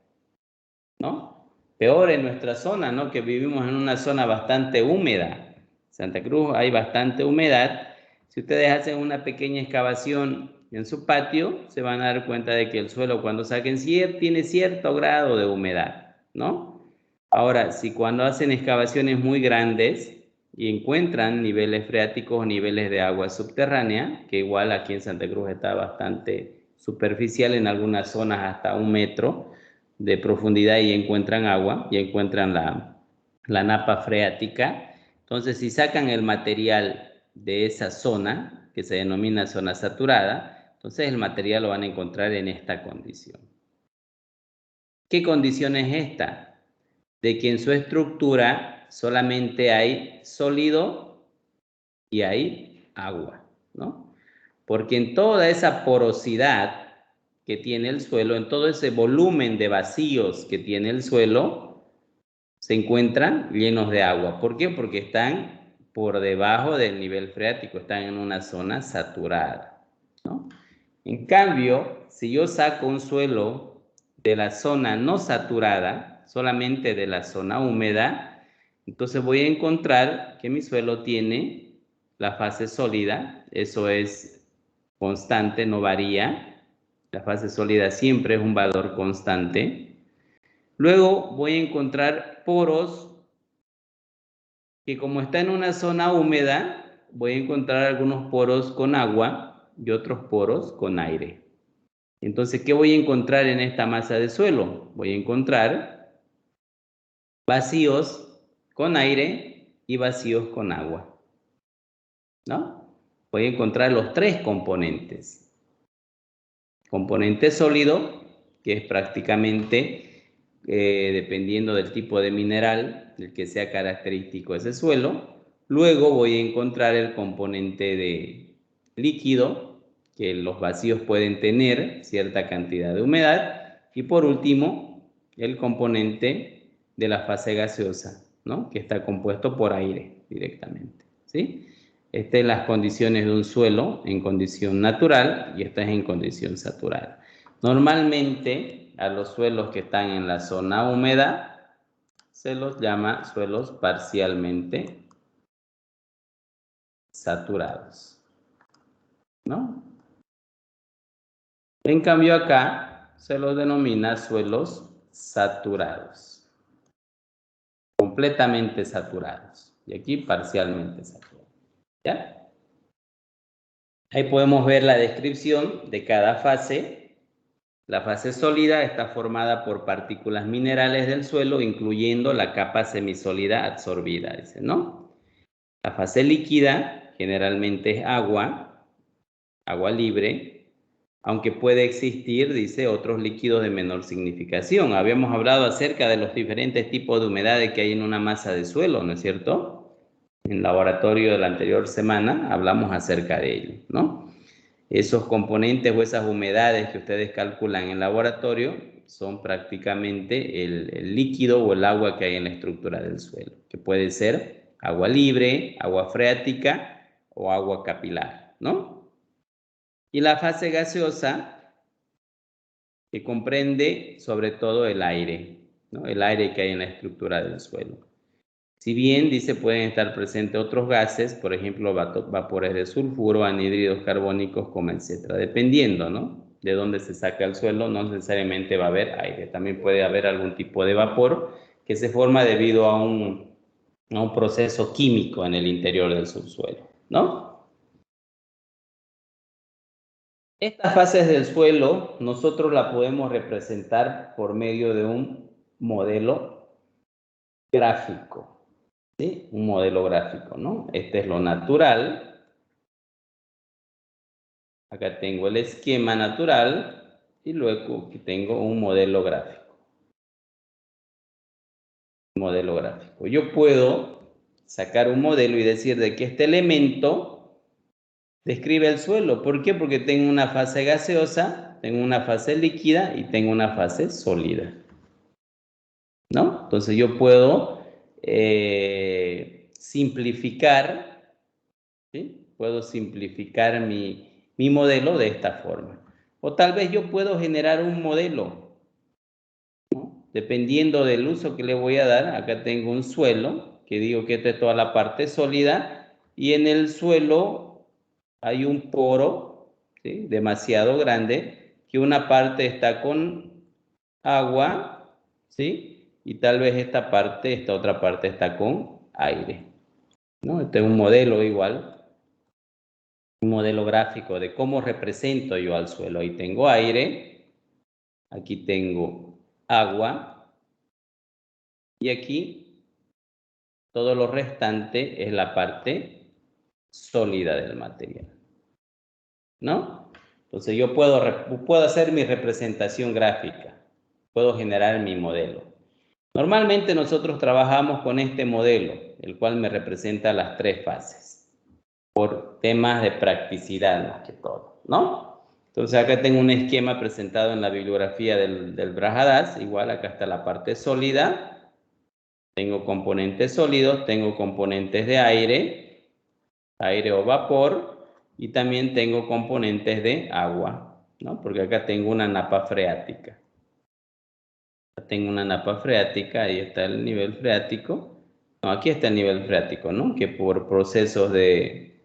¿no? Peor en nuestra zona, ¿no? Que vivimos en una zona bastante húmeda. Santa Cruz hay bastante humedad. Si ustedes hacen una pequeña excavación en su patio, se van a dar cuenta de que el suelo cuando saquen tiene cierto grado de humedad, ¿no? Ahora, si cuando hacen excavaciones muy grandes y encuentran niveles freáticos o niveles de agua subterránea, que igual aquí en Santa Cruz está bastante superficial, en algunas zonas hasta 1 metro de profundidad y encuentran agua, y encuentran la napa freática. Entonces, si sacan el material de esa zona, que se denomina zona saturada, entonces el material lo van a encontrar en esta condición. ¿Qué condición es esta? De que en su estructura solamente hay sólido y hay agua, ¿no? Porque en toda esa porosidad que tiene el suelo, en todo ese volumen de vacíos que tiene el suelo, se encuentran llenos de agua. ¿Por qué? Porque están por debajo del nivel freático, están en una zona saturada, ¿no? En cambio, si yo saco un suelo de la zona no saturada, solamente de la zona húmeda, entonces voy a encontrar que mi suelo tiene la fase sólida, eso es constante, no varía, la fase sólida siempre es un valor constante. Luego voy a encontrar poros que, como está en una zona húmeda, voy a encontrar algunos poros con agua y otros poros con aire. Entonces, ¿qué voy a encontrar en esta masa de suelo? Voy a encontrar vacíos con aire y vacíos con agua, ¿no? Voy a encontrar los 3 componentes. Componente sólido, que es prácticamente, dependiendo del tipo de mineral, del que sea característico ese suelo. Luego voy a encontrar el componente de líquido, que los vacíos pueden tener cierta cantidad de humedad. Y por último, el componente de la fase gaseosa, ¿no? Que está compuesto por aire directamente, ¿sí? Estas son las condiciones de un suelo en condición natural y esta es en condición saturada. Normalmente a los suelos que están en la zona húmeda se los llama suelos parcialmente saturados, ¿no? En cambio acá se los denomina suelos saturados, completamente saturados, y aquí parcialmente saturados, ¿ya? Ahí podemos ver la descripción de cada fase. La fase sólida está formada por partículas minerales del suelo, incluyendo la capa semisólida absorbida, dice, ¿no? La fase líquida generalmente es agua libre, aunque puede existir, dice, otros líquidos de menor significación. Habíamos hablado acerca de los diferentes tipos de humedades que hay en una masa de suelo, ¿no es cierto? En el laboratorio de la anterior semana hablamos acerca de ello, ¿no? Esos componentes o esas humedades que ustedes calculan en laboratorio son prácticamente el líquido o el agua que hay en la estructura del suelo, que puede ser agua libre, agua freática o agua capilar, ¿no? Y la fase gaseosa, que comprende sobre todo el aire, ¿no? El aire que hay en la estructura del suelo. Si bien, dice, pueden estar presentes otros gases, por ejemplo, vapores de sulfuro, anhídridos carbónicos, como etcétera, dependiendo, ¿no?, de dónde se saca el suelo, no necesariamente va a haber aire. También puede haber algún tipo de vapor que se forma debido a un proceso químico en el interior del subsuelo, ¿no? Estas fases del suelo nosotros la podemos representar por medio de un modelo gráfico. ¿Sí? Un modelo gráfico, ¿no? Este es lo natural. Acá tengo el esquema natural y luego aquí tengo un modelo gráfico. Modelo gráfico. Yo puedo sacar un modelo y decir de que este elemento describe el suelo. ¿Por qué? Porque tengo una fase gaseosa, tengo una fase líquida y tengo una fase sólida, ¿no? Entonces yo puedo simplificar, ¿sí? Puedo simplificar mi modelo de esta forma. O tal vez yo puedo generar un modelo, ¿no? Dependiendo del uso que le voy a dar. Acá tengo un suelo, que digo que esta es toda la parte sólida, y en el suelo hay un poro ¿sí? Demasiado grande, que una parte está con agua, ¿sí? Y tal vez esta otra parte está con aire, ¿no? Este es un modelo igual, un modelo gráfico de cómo represento yo al suelo. Ahí tengo aire, aquí tengo agua, y aquí todo lo restante es la parte sólida del material, ¿no? Entonces yo puedo hacer mi representación gráfica, puedo generar mi modelo. Normalmente nosotros trabajamos con este modelo, el cual me representa las tres fases, por temas de practicidad más que todo, ¿no? Entonces acá tengo un esquema presentado en la bibliografía del Brajadas, igual acá está la parte sólida, tengo componentes sólidos, tengo componentes de aire o vapor, y también tengo componentes de agua, ¿no? Porque acá tengo una napa freática. Tengo una napa freática, ahí está el nivel freático. No, aquí está el nivel freático, ¿no? Que por procesos de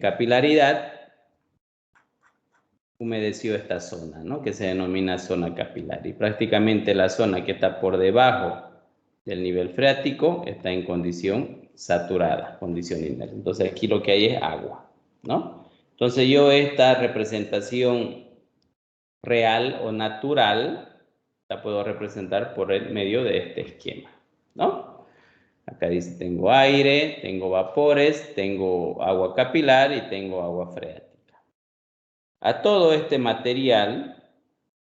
capilaridad humedeció esta zona, ¿no? Que se denomina zona capilar. Y prácticamente la zona que está por debajo del nivel freático está en condición saturada, condición inerte. Entonces aquí lo que hay es agua, ¿no? Entonces yo esta representación real o natural la puedo representar por el medio de este esquema, ¿no? Acá dice tengo aire, tengo vapores, tengo agua capilar y tengo agua freática. A todo este material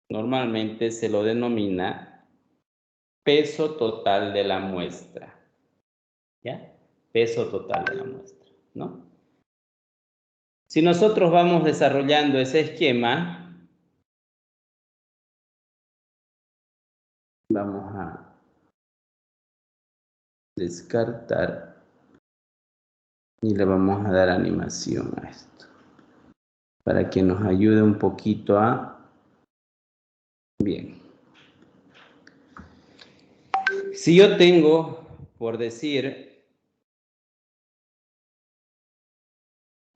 normalmente se lo denomina peso total de la muestra, ¿ya? Peso total de la muestra, ¿no? Si nosotros vamos desarrollando ese esquema, vamos a descartar y le vamos a dar animación a esto, para que nos ayude un poquito a... Bien. Si yo tengo, por decir,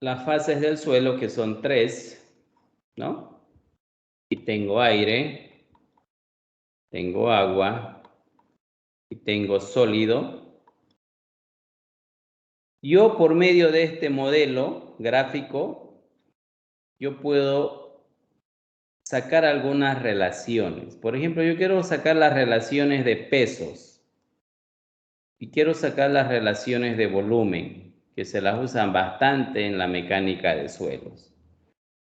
las fases del suelo, que son tres, ¿no? Y tengo aire, tengo agua y tengo sólido. Yo, por medio de este modelo gráfico, yo puedo sacar algunas relaciones. Por ejemplo, yo quiero sacar las relaciones de pesos y quiero sacar las relaciones de volumen, que se las usan bastante en la mecánica de suelos.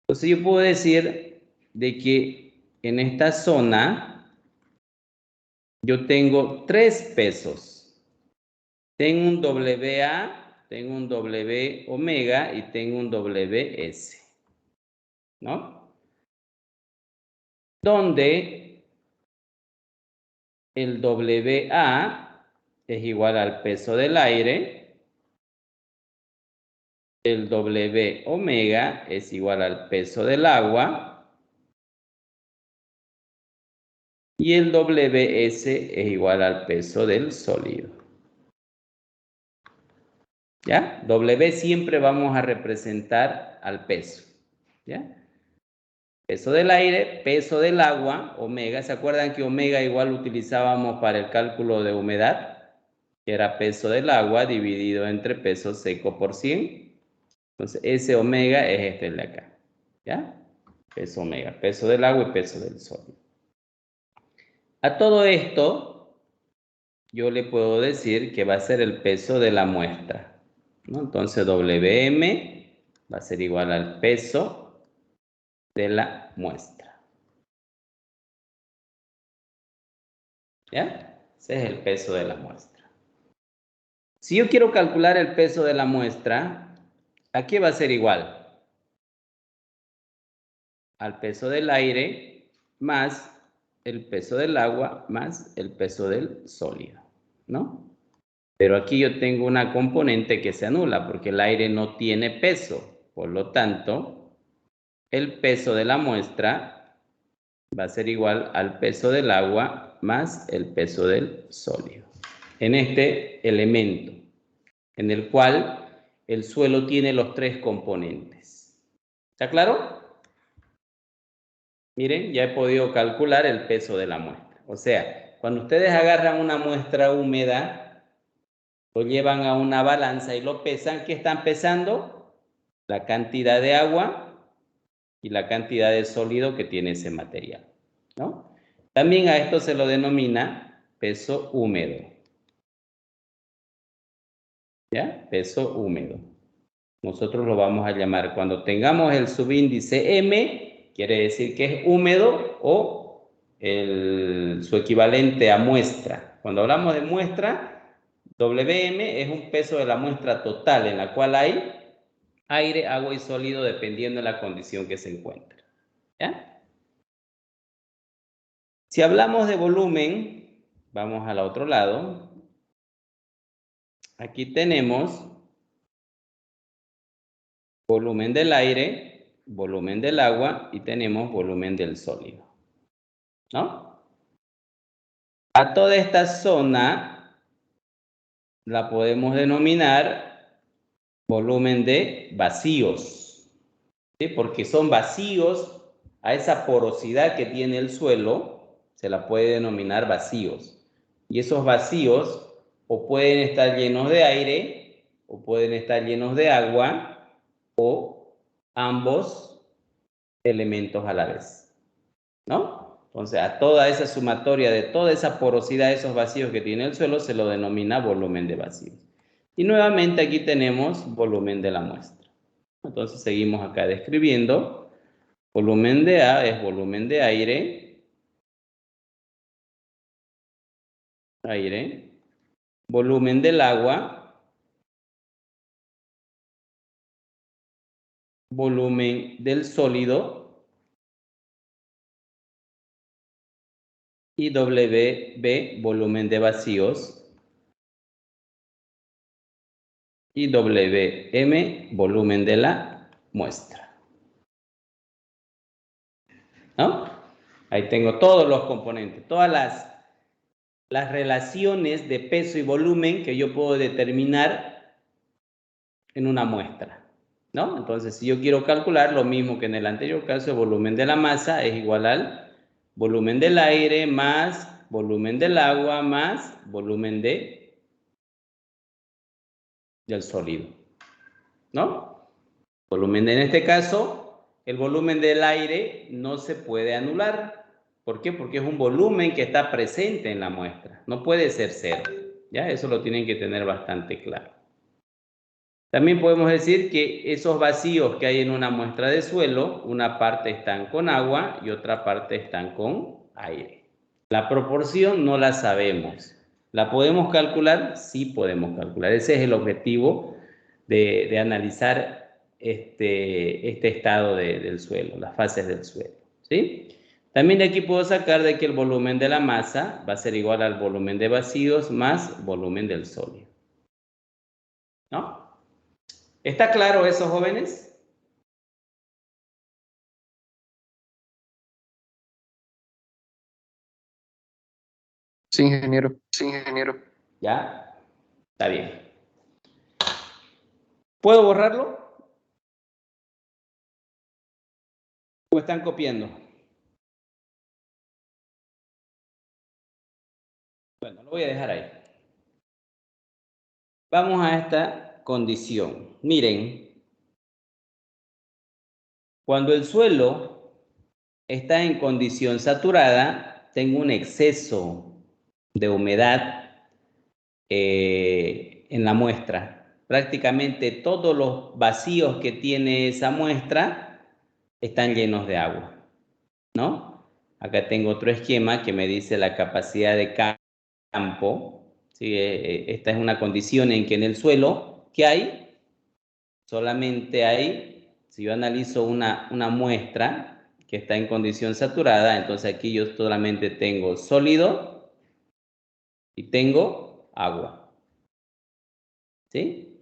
Entonces yo puedo decir de que en esta zona yo tengo tres pesos. Tengo un WA, tengo un W omega y tengo un WS, ¿no? Donde el WA es igual al peso del aire, el W omega es igual al peso del agua y el WS es igual al peso del sólido. ¿Ya? W siempre vamos a representar al peso, ¿ya? Peso del aire, peso del agua, omega. ¿Se acuerdan que omega igual utilizábamos para el cálculo de humedad? Que era peso del agua dividido entre peso seco por 100. Entonces, ese omega es este de acá, ¿ya? Peso omega, peso del agua y peso del sólido. A todo esto, yo le puedo decir que va a ser el peso de la muestra, ¿no? Entonces, Wm va a ser igual al peso de la muestra. ¿Ya? Ese es el peso de la muestra. Si yo quiero calcular el peso de la muestra, ¿a qué va a ser igual? Al peso del aire más el peso del agua más el peso del sólido, ¿no? Pero aquí yo tengo una componente que se anula porque el aire no tiene peso. Por lo tanto, el peso de la muestra va a ser igual al peso del agua más el peso del sólido. En este elemento, en el cual el suelo tiene los tres componentes. ¿Está claro? Miren, ya he podido calcular el peso de la muestra. O sea, cuando ustedes agarran una muestra húmeda, lo llevan a una balanza y lo pesan, ¿qué están pesando? La cantidad de agua y la cantidad de sólido que tiene ese material, ¿no? También a esto se lo denomina peso húmedo. ¿Ya? Peso húmedo. Nosotros lo vamos a llamar, cuando tengamos el subíndice M, quiere decir que es húmedo o su equivalente a muestra. Cuando hablamos de muestra, WM es un peso de la muestra total en la cual hay aire, agua y sólido dependiendo de la condición que se encuentre. ¿Ya? Si hablamos de volumen, vamos al otro lado. Aquí tenemos volumen del aire, volumen del agua y tenemos volumen del sólido, ¿no? A toda esta zona la podemos denominar volumen de vacíos, ¿sí? Porque son vacíos a esa porosidad que tiene el suelo, se la puede denominar vacíos. Y esos vacíos o pueden estar llenos de aire o pueden estar llenos de agua o ambos elementos a la vez, ¿no? Entonces, a toda esa sumatoria de toda esa porosidad de esos vacíos que tiene el suelo se lo denomina volumen de vacíos. Y nuevamente aquí tenemos volumen de la muestra. Entonces, seguimos acá describiendo. Volumen de A es volumen de aire. Aire. Volumen del agua. Volumen del sólido. Y WB, volumen de vacíos. Y WM, volumen de la muestra. ¿No? Ahí tengo todos los componentes, todas las relaciones de peso y volumen que yo puedo determinar en una muestra, ¿no? Entonces, si yo quiero calcular lo mismo que en el anterior caso, el volumen de la masa es igual al volumen del aire más volumen del agua más volumen del sólido, ¿no? Volumen en este caso, el volumen del aire no se puede anular. ¿Por qué? Porque es un volumen que está presente en la muestra. No puede ser cero. ¿Ya? Eso lo tienen que tener bastante claro. También podemos decir que esos vacíos que hay en una muestra de suelo, una parte están con agua y otra parte están con aire. La proporción no la sabemos. ¿La podemos calcular? Sí podemos calcular. Ese es el objetivo de analizar este estado del suelo, las fases del suelo, ¿sí? También de aquí puedo sacar de que el volumen de la masa va a ser igual al volumen de vacíos más volumen del sólido, ¿no? ¿Está claro eso, jóvenes? Sí, ingeniero. ¿Ya? Está bien. ¿Puedo borrarlo? ¿O están copiando? Bueno, lo voy a dejar ahí. Vamos a esta condición. Miren, cuando el suelo está en condición saturada, tengo un exceso de humedad en la muestra. Prácticamente todos los vacíos que tiene esa muestra están llenos de agua, ¿no? Acá tengo otro esquema que me dice la capacidad de campo. ¿Sí? Esta es una condición en que en el suelo, ¿qué hay? Solamente hay, si yo analizo una muestra que está en condición saturada, entonces aquí yo solamente tengo sólido y tengo agua, ¿sí?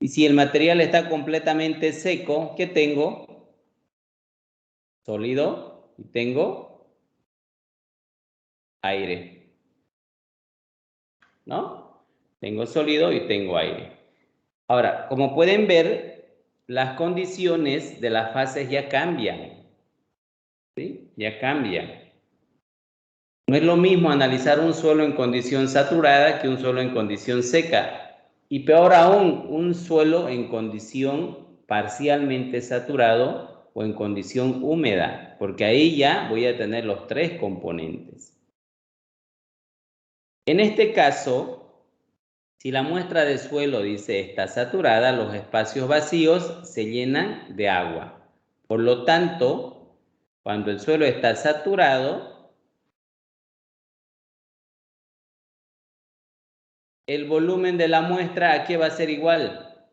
Y si el material está completamente seco, ¿qué tengo? Sólido y tengo aire, ¿no? Tengo sólido y tengo aire. Ahora, como pueden ver, las condiciones de las fases ya cambian, ¿sí? Ya cambian. No es lo mismo analizar un suelo en condición saturada que un suelo en condición seca. Y peor aún, un suelo en condición parcialmente saturado o en condición húmeda, porque ahí ya voy a tener los tres componentes. En este caso, si la muestra de suelo dice está saturada, los espacios vacíos se llenan de agua. Por lo tanto, cuando el suelo está saturado, el volumen de la muestra, ¿a qué va a ser igual?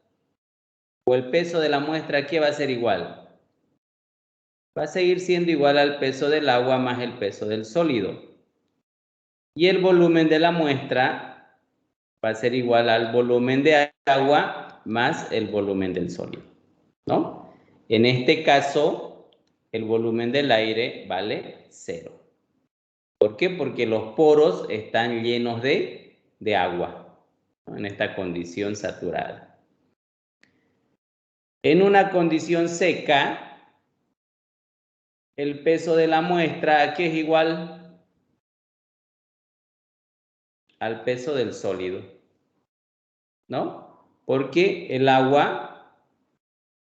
O el peso de la muestra, ¿a qué va a ser igual? Va a seguir siendo igual al peso del agua más el peso del sólido. Y el volumen de la muestra va a ser igual al volumen de agua más el volumen del sólido, ¿no? En este caso, el volumen del aire vale 0. ¿Por qué? Porque los poros están llenos de agua, ¿no? En esta condición saturada. En una condición seca, el peso de la muestra, ¿a qué es igual? Al peso del sólido, ¿no? Porque el agua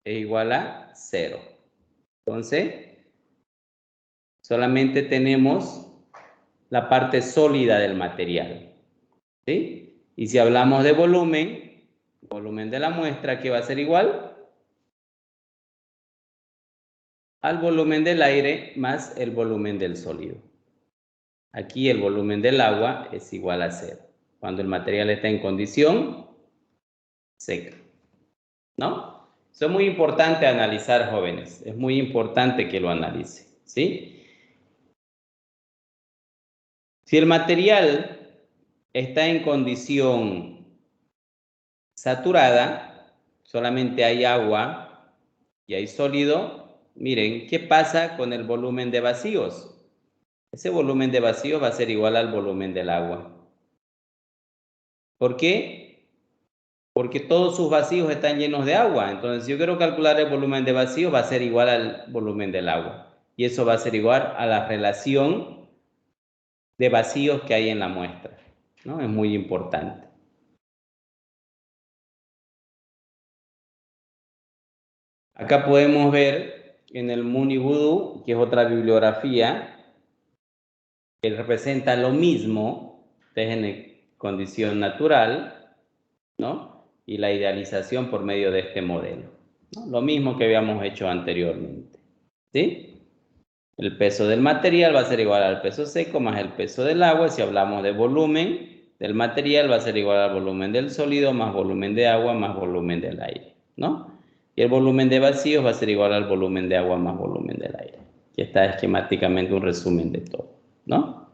es igual a 0. Entonces, solamente tenemos la parte sólida del material, ¿sí? Y si hablamos de volumen, volumen de la muestra, ¿qué va a ser igual? Al volumen del aire más el volumen del sólido. Aquí el volumen del agua es igual a 0, cuando el material está en condición seca, ¿no? Eso es muy importante analizar, jóvenes. Es muy importante que lo analicen, ¿sí? Si el material está en condición saturada, solamente hay agua y hay sólido, miren, ¿qué pasa con el volumen de vacíos? Ese volumen de vacíos va a ser igual al volumen del agua. ¿Por qué? Porque todos sus vacíos están llenos de agua. Entonces, si yo quiero calcular el volumen de vacíos, va a ser igual al volumen del agua. Y eso va a ser igual a la relación de vacíos que hay en la muestra, ¿no? Es muy importante. Acá podemos ver en el Muni Voodoo, que es otra bibliografía, que representa lo mismo, en condición natural, ¿no? Y la idealización por medio de este modelo, ¿no? Lo mismo que habíamos hecho anteriormente, ¿sí? El peso del material va a ser igual al peso seco más el peso del agua. Si hablamos de volumen del material, va a ser igual al volumen del sólido más volumen de agua más volumen del aire, ¿no? Y el volumen de vacíos va a ser igual al volumen de agua más volumen del aire. Aquí está esquemáticamente un resumen de todo, ¿no?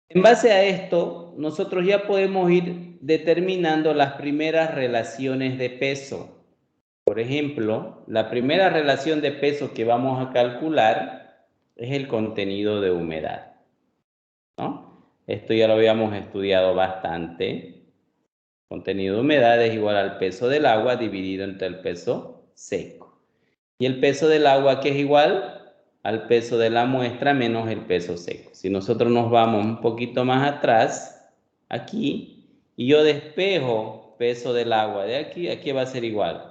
En base a esto, nosotros ya podemos ir determinando las primeras relaciones de peso. Por ejemplo, la primera relación de peso que vamos a calcular es el contenido de humedad, ¿no? Esto ya lo habíamos estudiado bastante. Contenido de humedad es igual al peso del agua dividido entre el peso seco. Y el peso del agua, ¿qué es igual? Al peso de la muestra menos el peso seco. Si nosotros nos vamos un poquito más atrás, aquí, y yo despejo peso del agua de aquí, aquí va a ser igual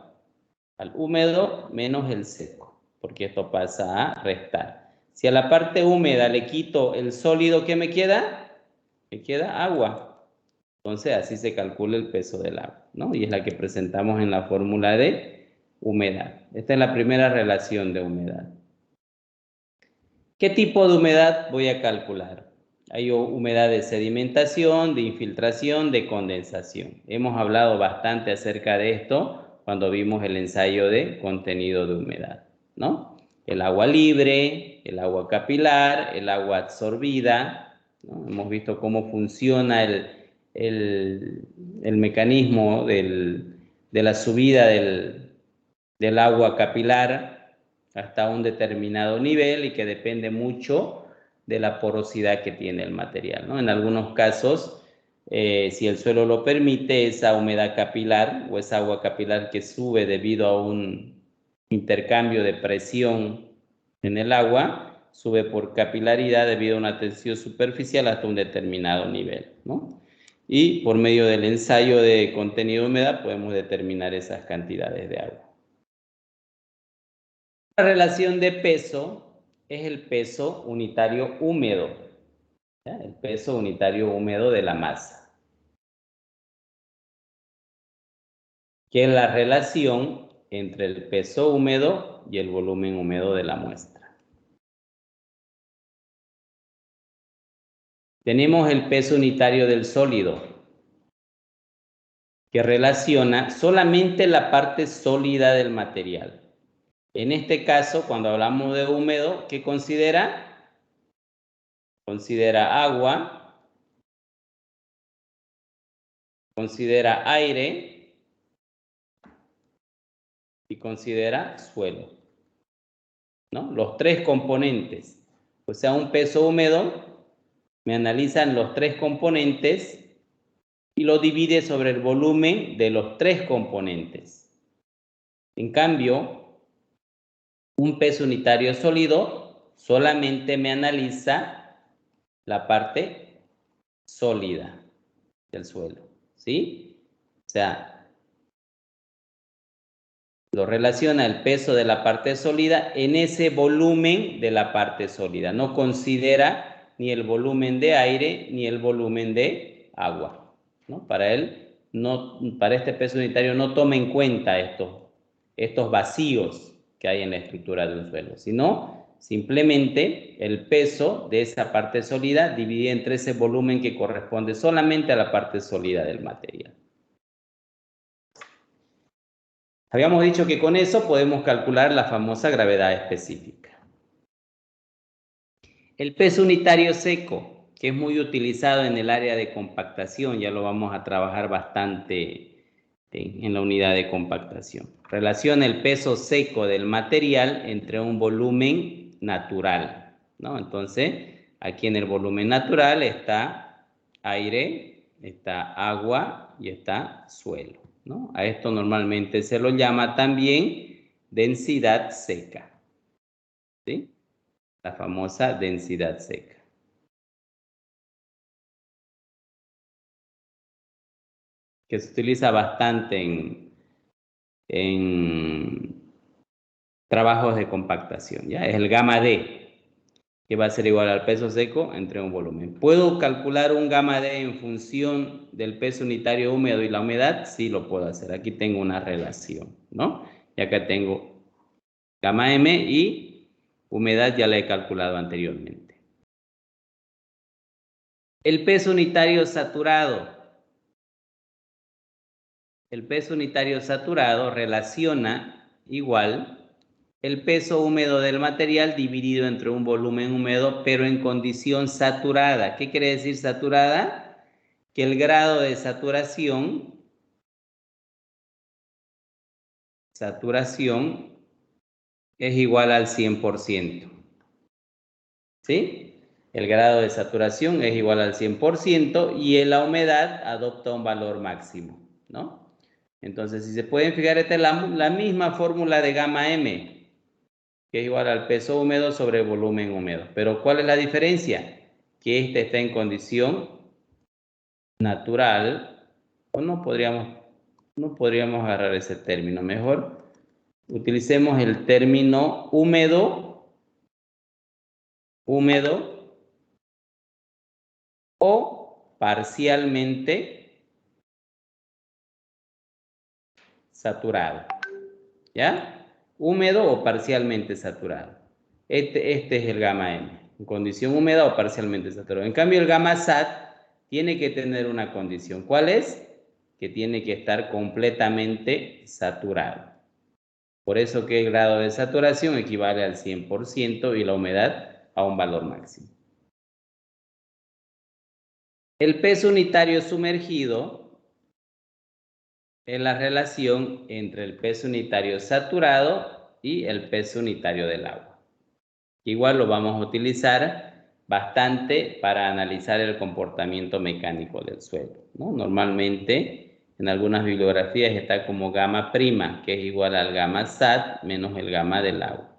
al húmedo menos el seco, porque esto pasa a restar. Si a la parte húmeda le quito el sólido, ¿qué me queda? Me queda agua. Entonces así se calcula el peso del agua, ¿no? Y es la que presentamos en la fórmula de humedad. Esta es la primera relación de humedad. ¿Qué tipo de humedad voy a calcular? Hay humedad de sedimentación, de infiltración, de condensación. Hemos hablado bastante acerca de esto cuando vimos el ensayo de contenido de humedad, ¿no? El agua libre, el agua capilar, el agua absorbida, ¿no? Hemos visto cómo funciona el mecanismo de la subida del agua capilar hasta un determinado nivel y que depende mucho de la porosidad que tiene el material, ¿no? En algunos casos si el suelo lo permite, esa humedad capilar o esa agua capilar que sube debido a un intercambio de presión en el agua, sube por capilaridad debido a una tensión superficial hasta un determinado nivel, ¿no? Y por medio del ensayo de contenido de humedad podemos determinar esas cantidades de agua. La relación de peso es el peso unitario húmedo, ¿ya? El peso unitario húmedo de la masa, que es la relación entre el peso húmedo y el volumen húmedo de la muestra. Tenemos el peso unitario del sólido, que relaciona solamente la parte sólida del material. En este caso, cuando hablamos de húmedo, ¿qué considera? Considera agua, considera aire y considera suelo, ¿no? Los tres componentes. O sea, un peso húmedo me analizan los tres componentes y lo divide sobre el volumen de los tres componentes. En cambio, un peso unitario sólido solamente me analiza la parte sólida del suelo, ¿sí? O sea, lo relaciona el peso de la parte sólida en ese volumen de la parte sólida. No considera ni el volumen de aire ni el volumen de agua, ¿no? Para él, para este peso unitario no toma en cuenta estos vacíos que hay en la estructura de un suelo, sino simplemente el peso de esa parte sólida dividido entre ese volumen que corresponde solamente a la parte sólida del material. Habíamos dicho que con eso podemos calcular la famosa gravedad específica. El peso unitario seco, que es muy utilizado en el área de compactación, ya lo vamos a trabajar bastante en la unidad de compactación. Relaciona el peso seco del material entre un volumen natural, ¿no? Entonces, aquí en el volumen natural está aire, está agua y está suelo, ¿no? A esto normalmente se lo llama también densidad seca, ¿sí? La famosa densidad seca. Que se utiliza bastante en trabajos de compactación, ¿ya? Es el gamma D, que va a ser igual al peso seco entre un volumen. ¿Puedo calcular un gamma D en función del peso unitario húmedo y la humedad? Sí, lo puedo hacer. Aquí tengo una relación, ¿no? Y acá tengo gamma M y humedad ya la he calculado anteriormente. El peso unitario saturado. El peso unitario saturado relaciona igual el peso húmedo del material dividido entre un volumen húmedo, pero en condición saturada. ¿Qué quiere decir saturada? Que el grado de saturación es igual al 100%. ¿Sí? El grado de saturación es igual al 100% y la humedad adopta un valor máximo, ¿no? Entonces, si se pueden fijar, esta es la misma fórmula de gamma M, que es igual al peso húmedo sobre volumen húmedo. Pero ¿cuál es la diferencia? Que este está en condición natural, o no podríamos agarrar ese término. Mejor utilicemos el término húmedo o parcialmente saturado, ¿ya? Húmedo o parcialmente saturado. Este es el gamma M, en condición húmeda o parcialmente saturado. En cambio, el gamma SAT tiene que tener una condición. ¿Cuál es? Que tiene que estar completamente saturado. Por eso que el grado de saturación equivale al 100% y la humedad a un valor máximo. El peso unitario sumergido es la relación entre el peso unitario saturado y el peso unitario del agua. Igual lo vamos a utilizar bastante para analizar el comportamiento mecánico del suelo, ¿no? Normalmente en algunas bibliografías está como gamma prima, que es igual al gamma SAT menos el gamma del agua.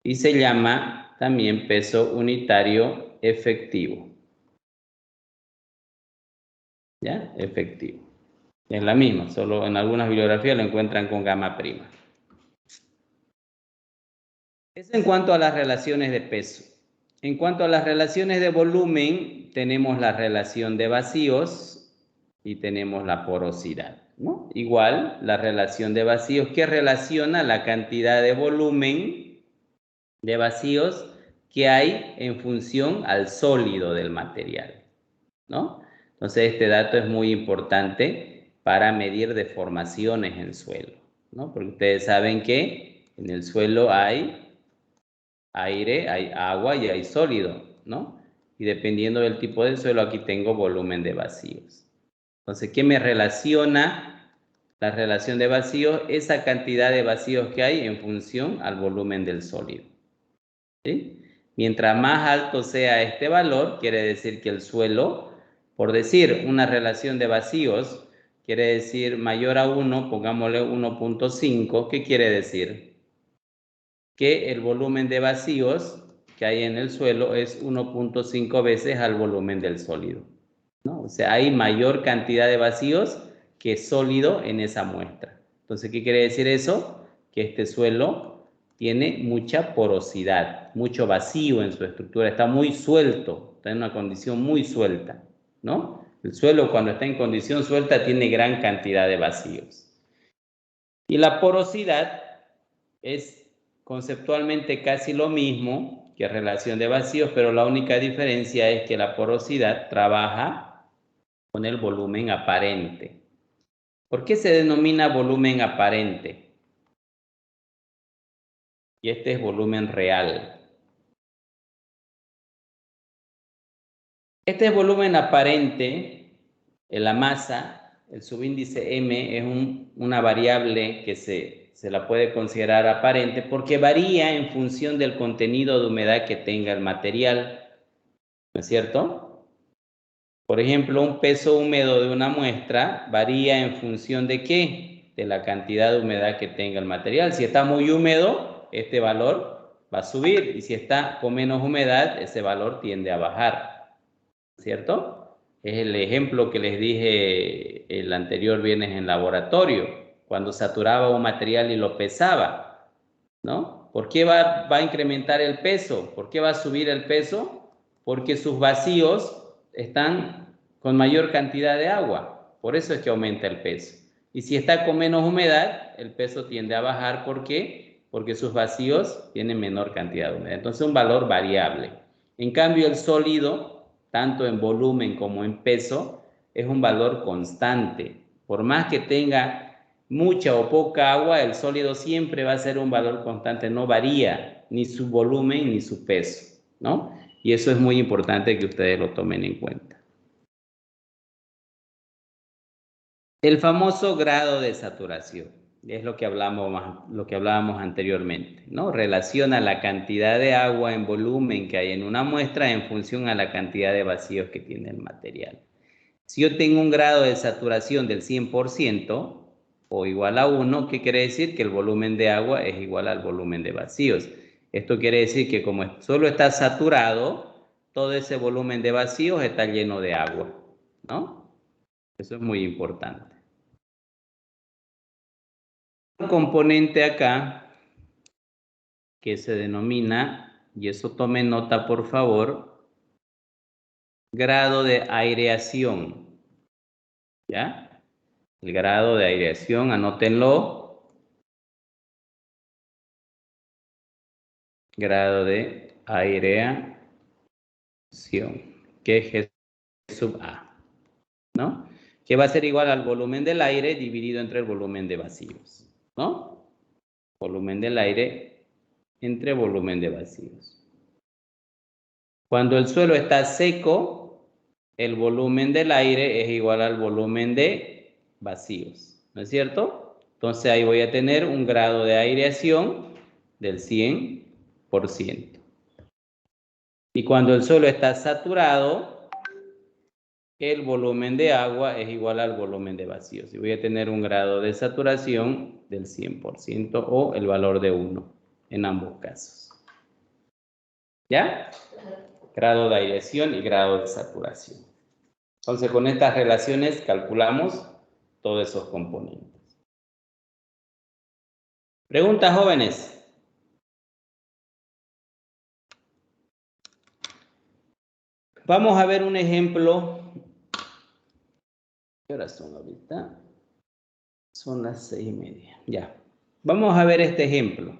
Y se llama también peso unitario efectivo. ¿Ya? Efectivo. Es la misma, solo en algunas bibliografías lo encuentran con gamma prima. Eso en cuanto a las relaciones de peso. En cuanto a las relaciones de volumen, tenemos la relación de vacíos y tenemos la porosidad, ¿no? Igual, la relación de vacíos que relaciona la cantidad de volumen de vacíos que hay en función al sólido del material, ¿no? Entonces, este dato es muy importante para medir deformaciones en suelo, ¿no? Porque ustedes saben que en el suelo hay aire, hay agua y hay sólido, ¿no? Y dependiendo del tipo de suelo, aquí tengo volumen de vacíos. Entonces, ¿qué me relaciona la relación de vacíos? Esa cantidad de vacíos que hay en función al volumen del sólido, ¿sí? Mientras más alto sea este valor, quiere decir que el suelo, por decir una relación de vacíos, quiere decir mayor a 1, pongámosle 1.5, ¿qué quiere decir? Que el volumen de vacíos que hay en el suelo es 1.5 veces al volumen del sólido, ¿no? O sea, hay mayor cantidad de vacíos que sólido en esa muestra. Entonces, ¿qué quiere decir eso? Que este suelo tiene mucha porosidad, mucho vacío en su estructura, está muy suelto, está en una condición muy suelta, ¿no? El suelo cuando está en condición suelta tiene gran cantidad de vacíos. Y la porosidad es conceptualmente casi lo mismo que relación de vacíos, pero la única diferencia es que la porosidad trabaja con el volumen aparente. ¿Por qué se denomina volumen aparente? Y este es volumen real. Este es volumen aparente en la masa. El subíndice M es una variable que se la puede considerar aparente porque varía en función del contenido de humedad que tenga el material, ¿no es cierto? Por ejemplo, un peso húmedo de una muestra varía en función de ¿qué? De la cantidad de humedad que tenga el material. Si está muy húmedo, este valor va a subir, y si está con menos humedad, ese valor tiende a bajar, ¿cierto? Es el ejemplo que les dije el anterior viernes en laboratorio, cuando saturaba un material y lo pesaba, ¿no? ¿Por qué va a incrementar el peso? ¿Por qué va a subir el peso? Porque sus vacíos están con mayor cantidad de agua, por eso es que aumenta el peso. Y si está con menos humedad, el peso tiende a bajar. ¿Por qué? Porque sus vacíos tienen menor cantidad de humedad. Entonces, un valor variable. En cambio, el sólido, tanto en volumen como en peso, es un valor constante. Por más que tenga mucha o poca agua, el sólido siempre va a ser un valor constante, no varía ni su volumen ni su peso, ¿no? Y eso es muy importante que ustedes lo tomen en cuenta. El famoso grado de saturación, es lo que hablábamos anteriormente, ¿no? Relaciona la cantidad de agua en volumen que hay en una muestra en función a la cantidad de vacíos que tiene el material. Si yo tengo un grado de saturación del 100% o igual a 1, ¿qué quiere decir? Que el volumen de agua es igual al volumen de vacíos. Esto quiere decir que como solo está saturado, todo ese volumen de vacíos está lleno de agua, ¿no? Eso es muy importante. Un componente acá que se denomina, y eso tomen nota por favor, grado de aireación, ¿ya? El grado de aireación, anótenlo. Grado de aireación, que es G sub A, ¿no? Que va a ser igual al volumen del aire dividido entre el volumen de vacíos, ¿no? Volumen del aire entre volumen de vacíos. Cuando el suelo está seco, el volumen del aire es igual al volumen de vacíos, ¿no es cierto? Entonces ahí voy a tener un grado de aireación del 100%. Y cuando el suelo está saturado, el volumen de agua es igual al volumen de vacíos. Y voy a tener un grado de saturación del 100% o el valor de 1 en ambos casos. ¿Ya? Grado de aireación y grado de saturación. Entonces, con estas relaciones calculamos todos esos componentes. ¿Preguntas, jóvenes? Vamos a ver un ejemplo. ¿Qué horas son ahorita? Son las 6:30. Ya. Vamos a ver este ejemplo.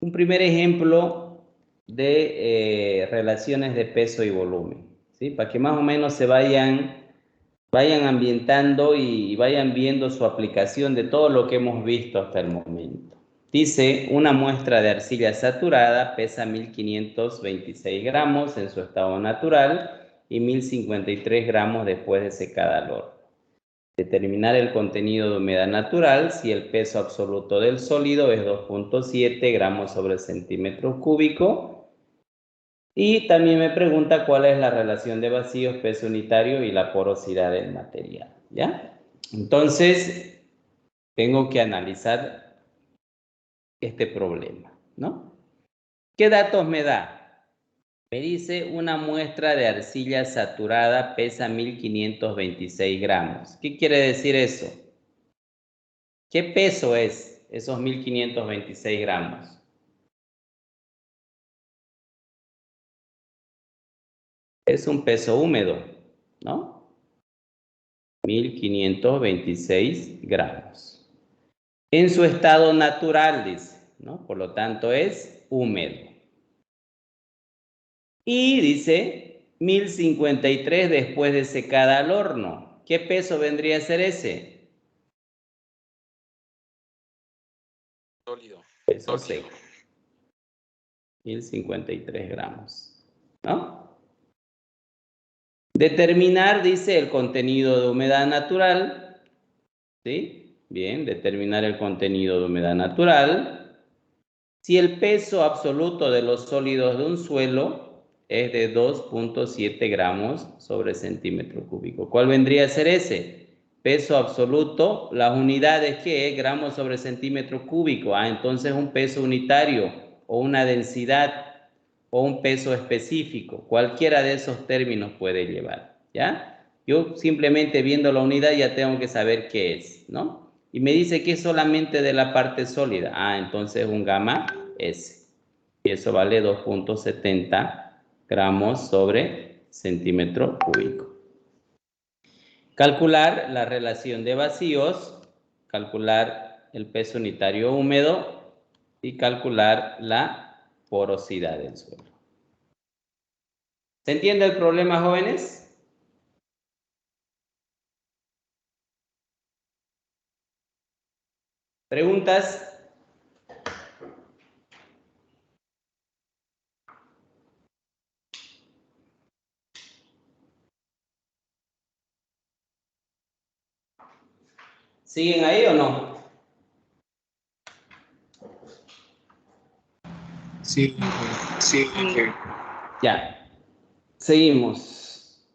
Un primer ejemplo de relaciones de peso y volumen, ¿sí? Para que más o menos se vayan ambientando y vayan viendo su aplicación de todo lo que hemos visto hasta el momento. Dice, una muestra de arcilla saturada pesa 1526 gramos en su estado natural y 1053 gramos después de secada al horno. Determinar el contenido de humedad natural si el peso absoluto del sólido es 2.7 gramos sobre centímetro cúbico. Y también me pregunta cuál es la relación de vacíos, peso unitario y la porosidad del material, ¿ya? Entonces, tengo que analizar este problema, ¿no? ¿Qué datos me da? Me dice una muestra de arcilla saturada pesa 1526 gramos. ¿Qué quiere decir eso? ¿Qué peso es esos 1526 gramos? Es un peso húmedo, ¿no? 1526 gramos. En su estado natural, dice, ¿no? Por lo tanto, es húmedo. Y dice 1053 después de secada al horno. ¿Qué peso vendría a ser ese? Sólido. Peso seco. 1053 gramos, ¿no? Determinar, dice, el contenido de humedad natural, ¿sí? Bien, determinar el contenido de humedad natural. Si el peso absoluto de los sólidos de un suelo es de 2.7 gramos sobre centímetro cúbico. ¿Cuál vendría a ser ese? Peso absoluto, las unidades, ¿qué es? Gramos sobre centímetro cúbico. Ah, entonces un peso unitario o una densidad o un peso específico. Cualquiera de esos términos puede llevar, ¿ya? Yo simplemente viendo la unidad ya tengo que saber qué es, ¿no? Y me dice que es solamente de la parte sólida. Ah, entonces un gamma S. Y eso vale 2.70 gramos sobre centímetro cúbico. Calcular la relación de vacíos, calcular el peso unitario húmedo y calcular la porosidad del suelo. ¿Se entiende el problema, jóvenes? ¿Preguntas? ¿Siguen ahí o no? Sí. Ya. Seguimos.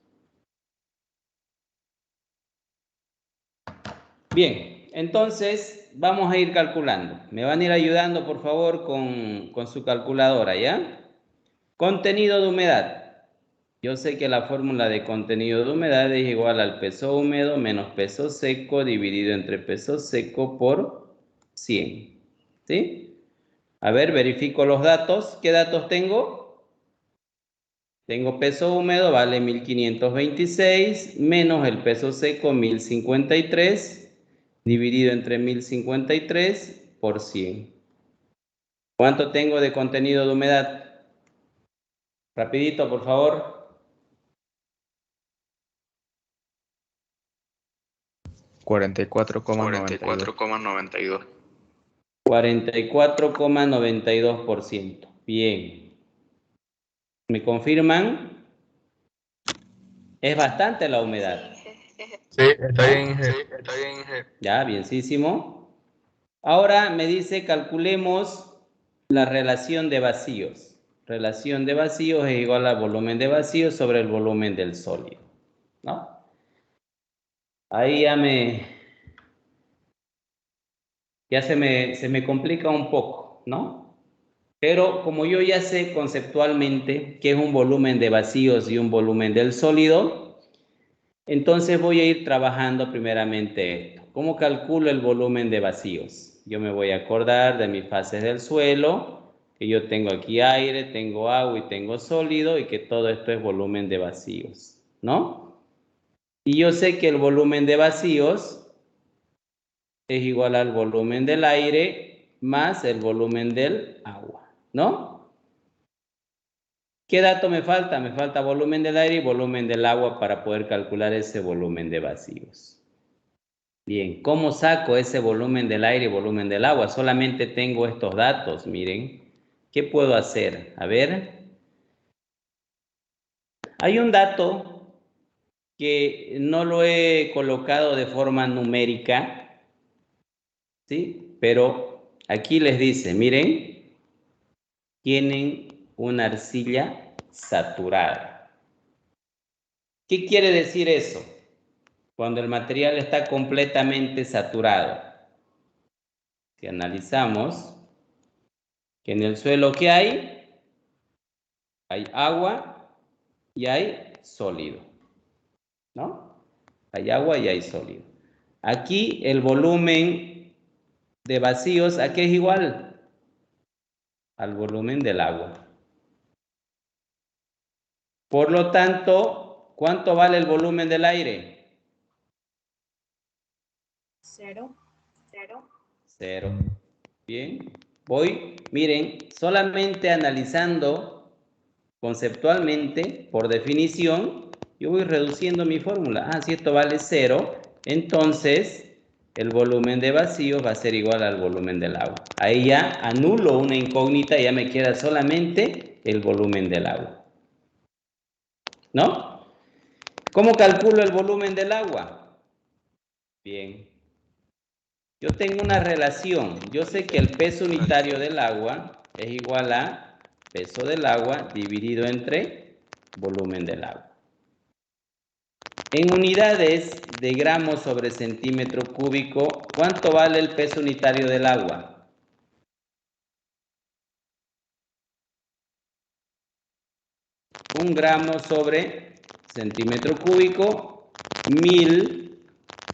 Bien, entonces vamos a ir calculando. Me van a ir ayudando, por favor, con su calculadora, ¿ya? Contenido de humedad. Yo sé que la fórmula de contenido de humedad es igual al peso húmedo menos peso seco dividido entre peso seco por 100. ¿Sí? A ver, verifico los datos. ¿Qué datos tengo? Tengo peso húmedo, vale 1526, menos el peso seco, 1053, dividido entre 1053 por 100. ¿Cuánto tengo de contenido de humedad? Rapidito, por favor. 44,92. 44,92%. Bien. ¿Me confirman? Es bastante la humedad. Sí, está bien. Ya, bienísimo. Ahora me dice calculemos la relación de vacíos. relación de vacíos es igual al volumen de vacíos sobre el volumen del sólido, ¿no? Ahí ya se me complica un poco, ¿no? Pero como yo ya sé conceptualmente qué es un volumen de vacíos y un volumen del sólido, entonces voy a ir trabajando primeramente esto. ¿Cómo calculo el volumen de vacíos? Yo me voy a acordar de mis fases del suelo, que yo tengo aquí aire, tengo agua y tengo sólido, y que todo esto es volumen de vacíos, ¿no? Y yo sé que el volumen de vacíos es igual al volumen del aire más el volumen del agua, ¿no? ¿Qué dato me falta? Me falta volumen del aire y volumen del agua para poder calcular ese volumen de vacíos. Bien, ¿cómo saco ese volumen del aire y volumen del agua? Solamente tengo estos datos, miren. ¿Qué puedo hacer? A ver. Hay un dato que no lo he colocado de forma numérica, ¿sí? Pero aquí les dice, miren, tienen una arcilla saturada. ¿Qué quiere decir eso? Cuando el material está completamente saturado. Si analizamos que en el suelo ¿qué hay? Hay agua y hay sólido, ¿no? Hay agua y hay sólido. Aquí el volumen de vacíos, ¿a qué es igual? Al volumen del agua. Por lo tanto, ¿cuánto vale el volumen del aire? 0. 0. Bien. Voy, miren, solamente analizando conceptualmente, por definición, yo voy reduciendo mi fórmula. Ah, si esto vale 0, entonces el volumen de vacíos va a ser igual al volumen del agua. Ahí ya anulo una incógnita y ya me queda solamente el volumen del agua, ¿no? ¿Cómo calculo el volumen del agua? Bien. Yo tengo una relación. Yo sé que el peso unitario del agua es igual a peso del agua dividido entre volumen del agua. En unidades de gramos sobre centímetro cúbico, ¿cuánto vale el peso unitario del agua? Un gramo sobre centímetro cúbico, 1000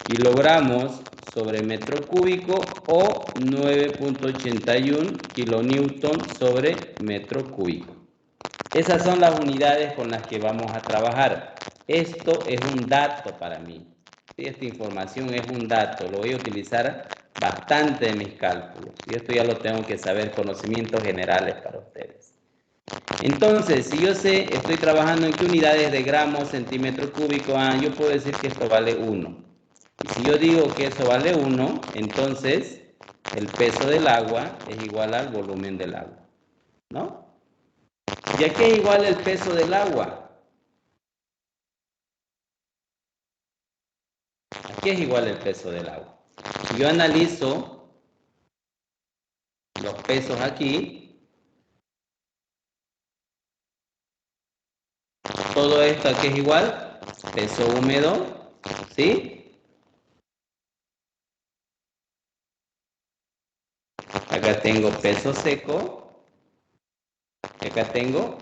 kilogramos sobre metro cúbico o 9.81 kilonewton sobre metro cúbico. Esas son las unidades con las que vamos a trabajar. Esto es un dato para mí. Esta información es un dato. Lo voy a utilizar bastante en mis cálculos. Y esto ya lo tengo que saber, conocimientos generales para ustedes. Entonces, si yo sé, estoy trabajando en qué unidades de gramos, centímetro cúbico, yo puedo decir que esto vale 1. Y si yo digo que eso vale 1, entonces el peso del agua es igual al volumen del agua, ¿no? ¿Y a qué es igual el peso del agua? ¿A qué es igual el peso del agua? Si yo analizo los pesos aquí, todo esto ¿a qué es igual? Peso húmedo, ¿sí? Acá tengo peso seco, y acá tengo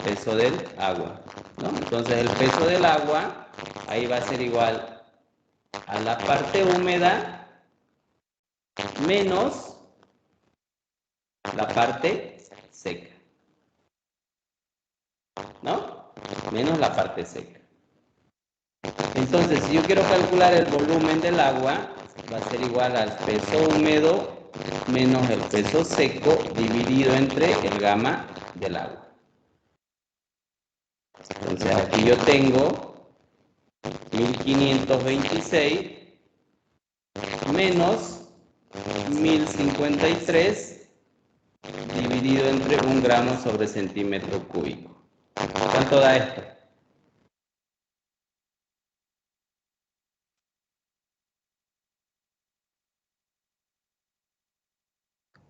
peso del agua, ¿no? Entonces el peso del agua ahí va a ser igual a la parte húmeda menos la parte seca, ¿no? Menos la parte seca. Entonces, si yo quiero calcular el volumen del agua, va a ser igual al peso húmedo menos el peso seco dividido entre el gamma del agua. Entonces, aquí yo tengo 1526 menos 1053 dividido entre 1 gramo sobre centímetro cúbico. ¿Cuánto da esto?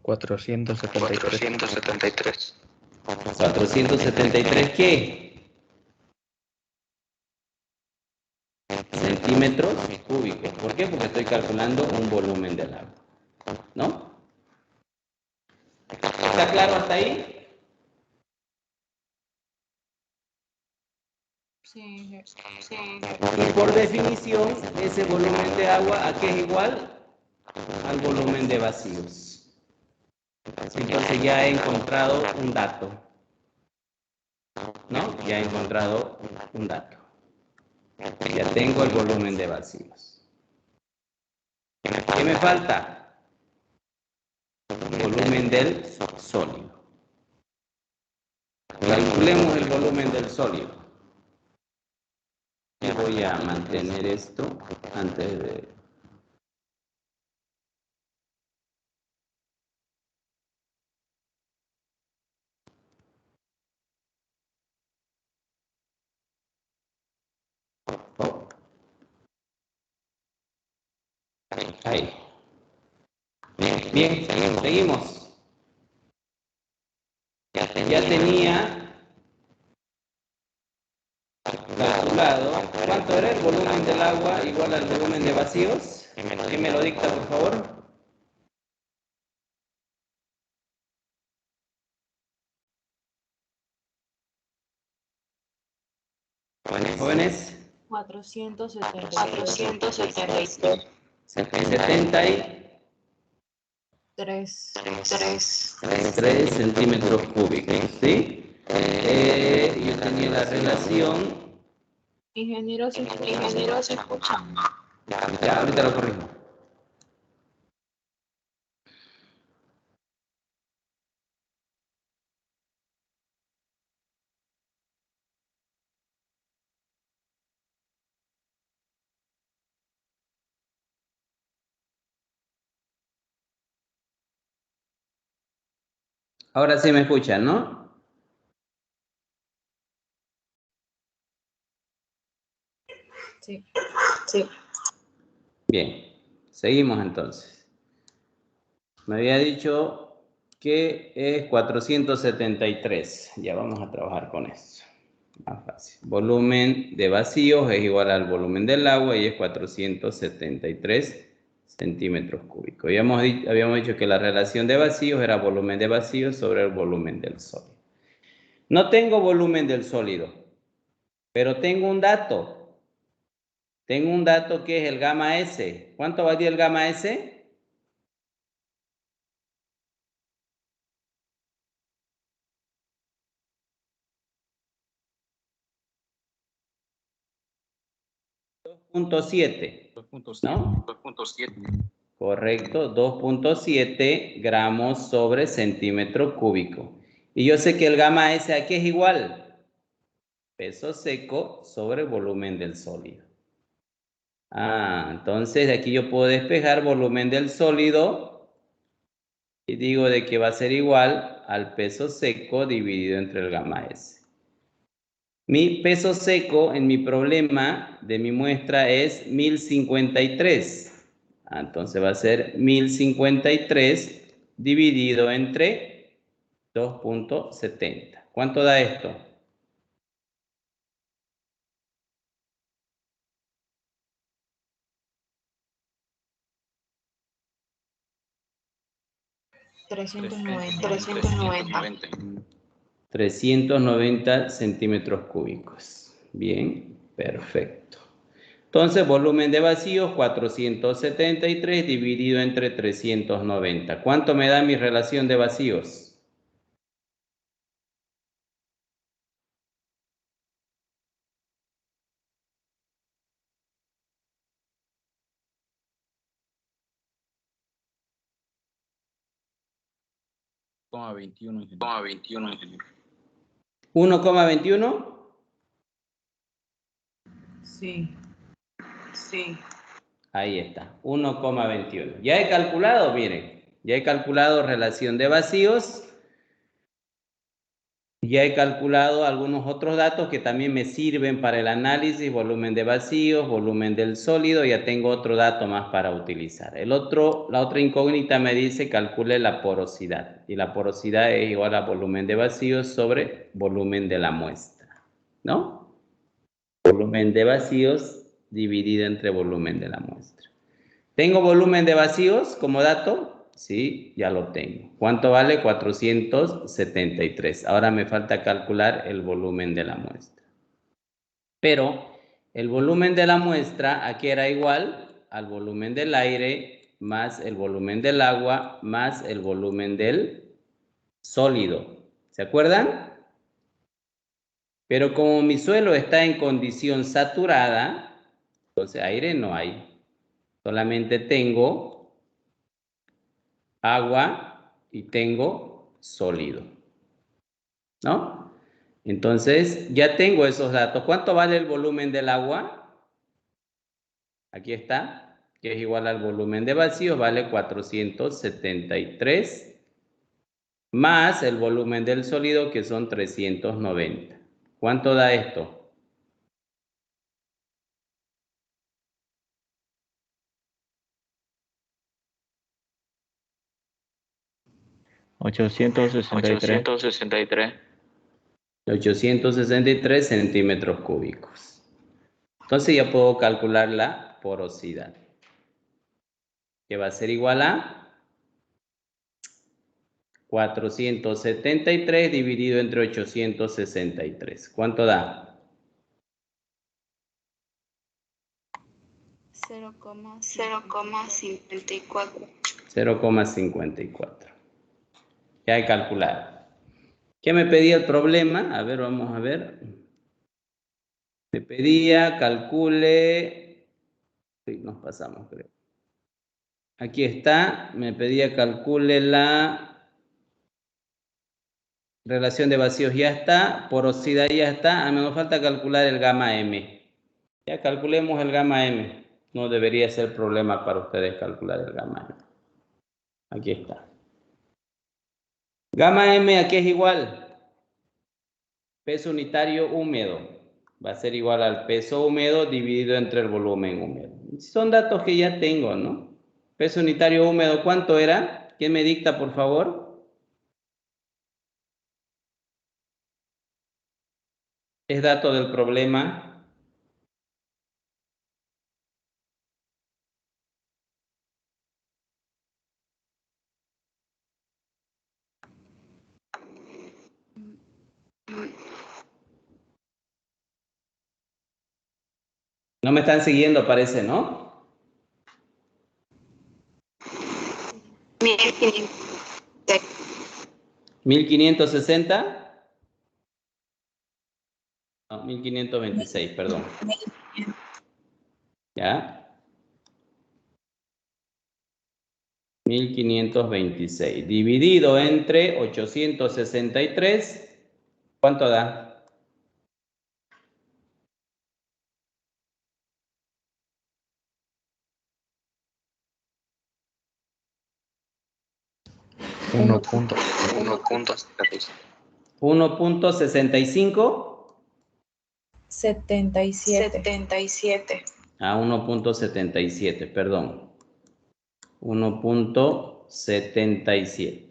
473. 473, ¿qué? Centímetros cúbicos. ¿Por qué? Porque estoy calculando un volumen del agua. ¿No? ¿Está claro hasta ahí? Sí. Y por definición, ese volumen de agua, ¿a qué es igual? Al volumen de vacíos. Entonces ya he encontrado un dato. ¿No? Ya he encontrado un dato. Ya tengo el volumen de vacíos. ¿Qué me falta? Volumen del sólido. Calculemos el volumen del sólido. Y voy a mantener esto antes de... Oh. Ahí. Bien, seguimos. Ya tenía calculado cuánto era el volumen del agua igual al volumen de vacíos. ¿Quién me lo dicta, por favor? Jóvenes. 473. 73 centímetros cúbicos, ¿sí? Yo tenía la relación... Ingeniero, se escucha. Ya, ahorita lo corrijo. Ahora sí me escuchan, ¿no? Sí. Bien, seguimos entonces. Me había dicho que es 473. Ya vamos a trabajar con eso. Más fácil. Volumen de vacíos es igual al volumen del agua y es 473 centímetros cúbicos. Habíamos dicho que la relación de vacíos era volumen de vacíos sobre el volumen del sólido. No tengo volumen del sólido, pero tengo un dato. Tengo un dato que es el gamma S. ¿Cuánto valía el gamma S? .7, ¿no? 2.7. Correcto, 2.7 gramos sobre centímetro cúbico. Y yo sé que el gamma S aquí es igual. Peso seco sobre volumen del sólido. Entonces de aquí yo puedo despejar volumen del sólido y digo de que va a ser igual al peso seco dividido entre el gamma S. Mi peso seco en mi problema de mi muestra es 1053. Entonces va a ser 1053 dividido entre 2.70. ¿Cuánto da esto? 390 centímetros cúbicos. Bien, perfecto. Entonces, volumen de vacíos 473 dividido entre 390. ¿Cuánto me da mi relación de vacíos? Toma 21, ingeniero. 1,21. Sí. Ahí está, 1,21. Ya he calculado, miren, ya he calculado relación de vacíos. ya he calculado algunos otros datos que también me sirven para el análisis, volumen de vacíos, volumen del sólido, ya tengo otro dato más para utilizar. La otra incógnita me dice calcule la porosidad, y la porosidad es igual a volumen de vacíos sobre volumen de la muestra, ¿no? Volumen de vacíos dividido entre volumen de la muestra. ¿Tengo volumen de vacíos como dato? Sí, ya lo tengo. ¿Cuánto vale? 473. Ahora me falta calcular el volumen de la muestra. Pero el volumen de la muestra aquí era igual al volumen del aire más el volumen del agua más el volumen del sólido. ¿Se acuerdan? Pero como mi suelo está en condición saturada, entonces aire no hay. Solamente tengo agua y tengo sólido, ¿no? Entonces, ya tengo esos datos. ¿Cuánto vale el volumen del agua? Aquí está, que es igual al volumen de vacío, vale 473, más el volumen del sólido, que son 390. ¿Cuánto da esto? $863. 863 centímetros cúbicos. Entonces ya puedo calcular la porosidad, que va a ser igual a 473 dividido entre 863. ¿Cuánto da? 0,54. 0,54. Ya he calculado. ¿Qué me pedía el problema? A ver, vamos a ver. Me pedía, calcule. Sí, nos pasamos, creo. Aquí está. Me pedía, calcule la relación de vacíos. Ya está. Porosidad ya está. A mí me falta calcular el gamma M. Ya calculemos el gamma M. No debería ser problema para ustedes calcular el gamma M. Aquí está. Gamma M, ¿a qué es igual? Peso unitario húmedo. Va a ser igual al peso húmedo dividido entre el volumen húmedo. Son datos que ya tengo, ¿no? Peso unitario húmedo, ¿cuánto era? ¿Quién me dicta, por favor? Es dato del problema. No me están siguiendo, parece, ¿no? 1560. No, 1526, perdón. ¿Ya? 1526. Dividido entre 863. ¿Cuánto da? 1.65. 77. A 1.77, perdón. 1.77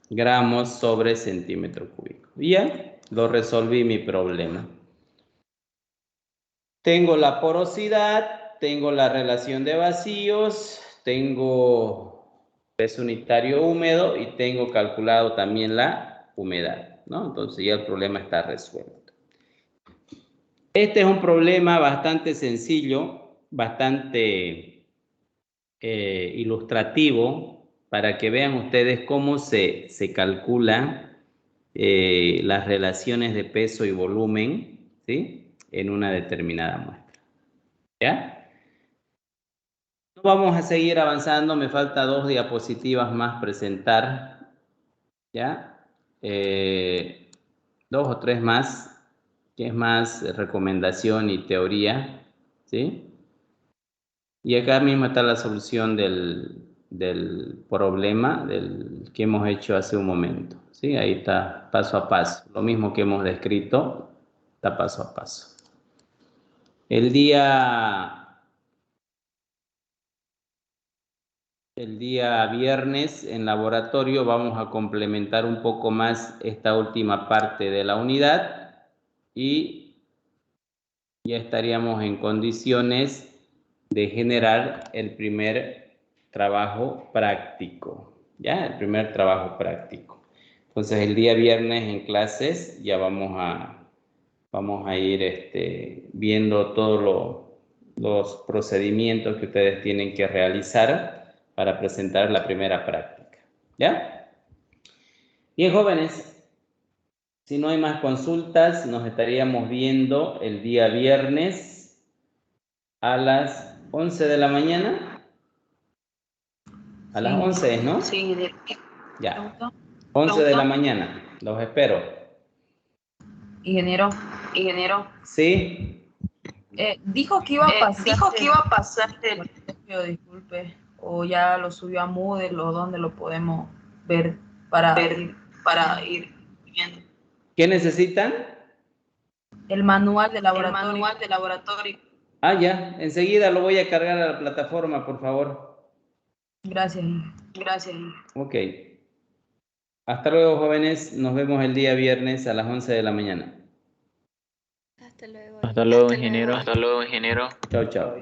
gramos sobre centímetro cúbico. Y ya lo resolví mi problema. Tengo la porosidad, tengo la relación de vacíos, tengo peso unitario húmedo y tengo calculado también la humedad, ¿no? Entonces ya el problema está resuelto. Este es un problema bastante sencillo, bastante ilustrativo, para que vean ustedes cómo se calcula las relaciones de peso y volumen, ¿sí? En una determinada muestra. ¿Ya? Vamos a seguir avanzando, me falta 2 diapositivas más presentar, ¿ya? 2 o 3 más, que es más recomendación y teoría, ¿sí? Y acá mismo está la solución del del problema del que hemos hecho hace un momento. ¿Sí? Ahí está paso a paso. Lo mismo que hemos descrito, está paso a paso. El día viernes en laboratorio vamos a complementar un poco más esta última parte de la unidad y ya estaríamos en condiciones de generar el primer trabajo práctico. ¿Ya? El primer trabajo práctico. Entonces el día viernes en clases ya vamos a ir viendo todos los procedimientos que ustedes tienen que realizar para presentar la primera práctica. ¿Ya? Bien, jóvenes. Si no hay más consultas, nos estaríamos viendo el día viernes a las 11 de la mañana. A las 11, ¿no? Sí, Ya. 11 de la mañana. Los espero. ingeniero. ¿Sí? Dijo que iba a pasar el... disculpe, o ya lo subió a Moodle o dónde lo podemos ver para ir viendo. ¿Qué necesitan? El manual de laboratorio. Ah, ya. Enseguida lo voy a cargar a la plataforma, por favor. Gracias. Ok. Hasta luego, jóvenes. Nos vemos el día viernes a las 11 de la mañana. Hasta luego, ingeniero. Chao, chao.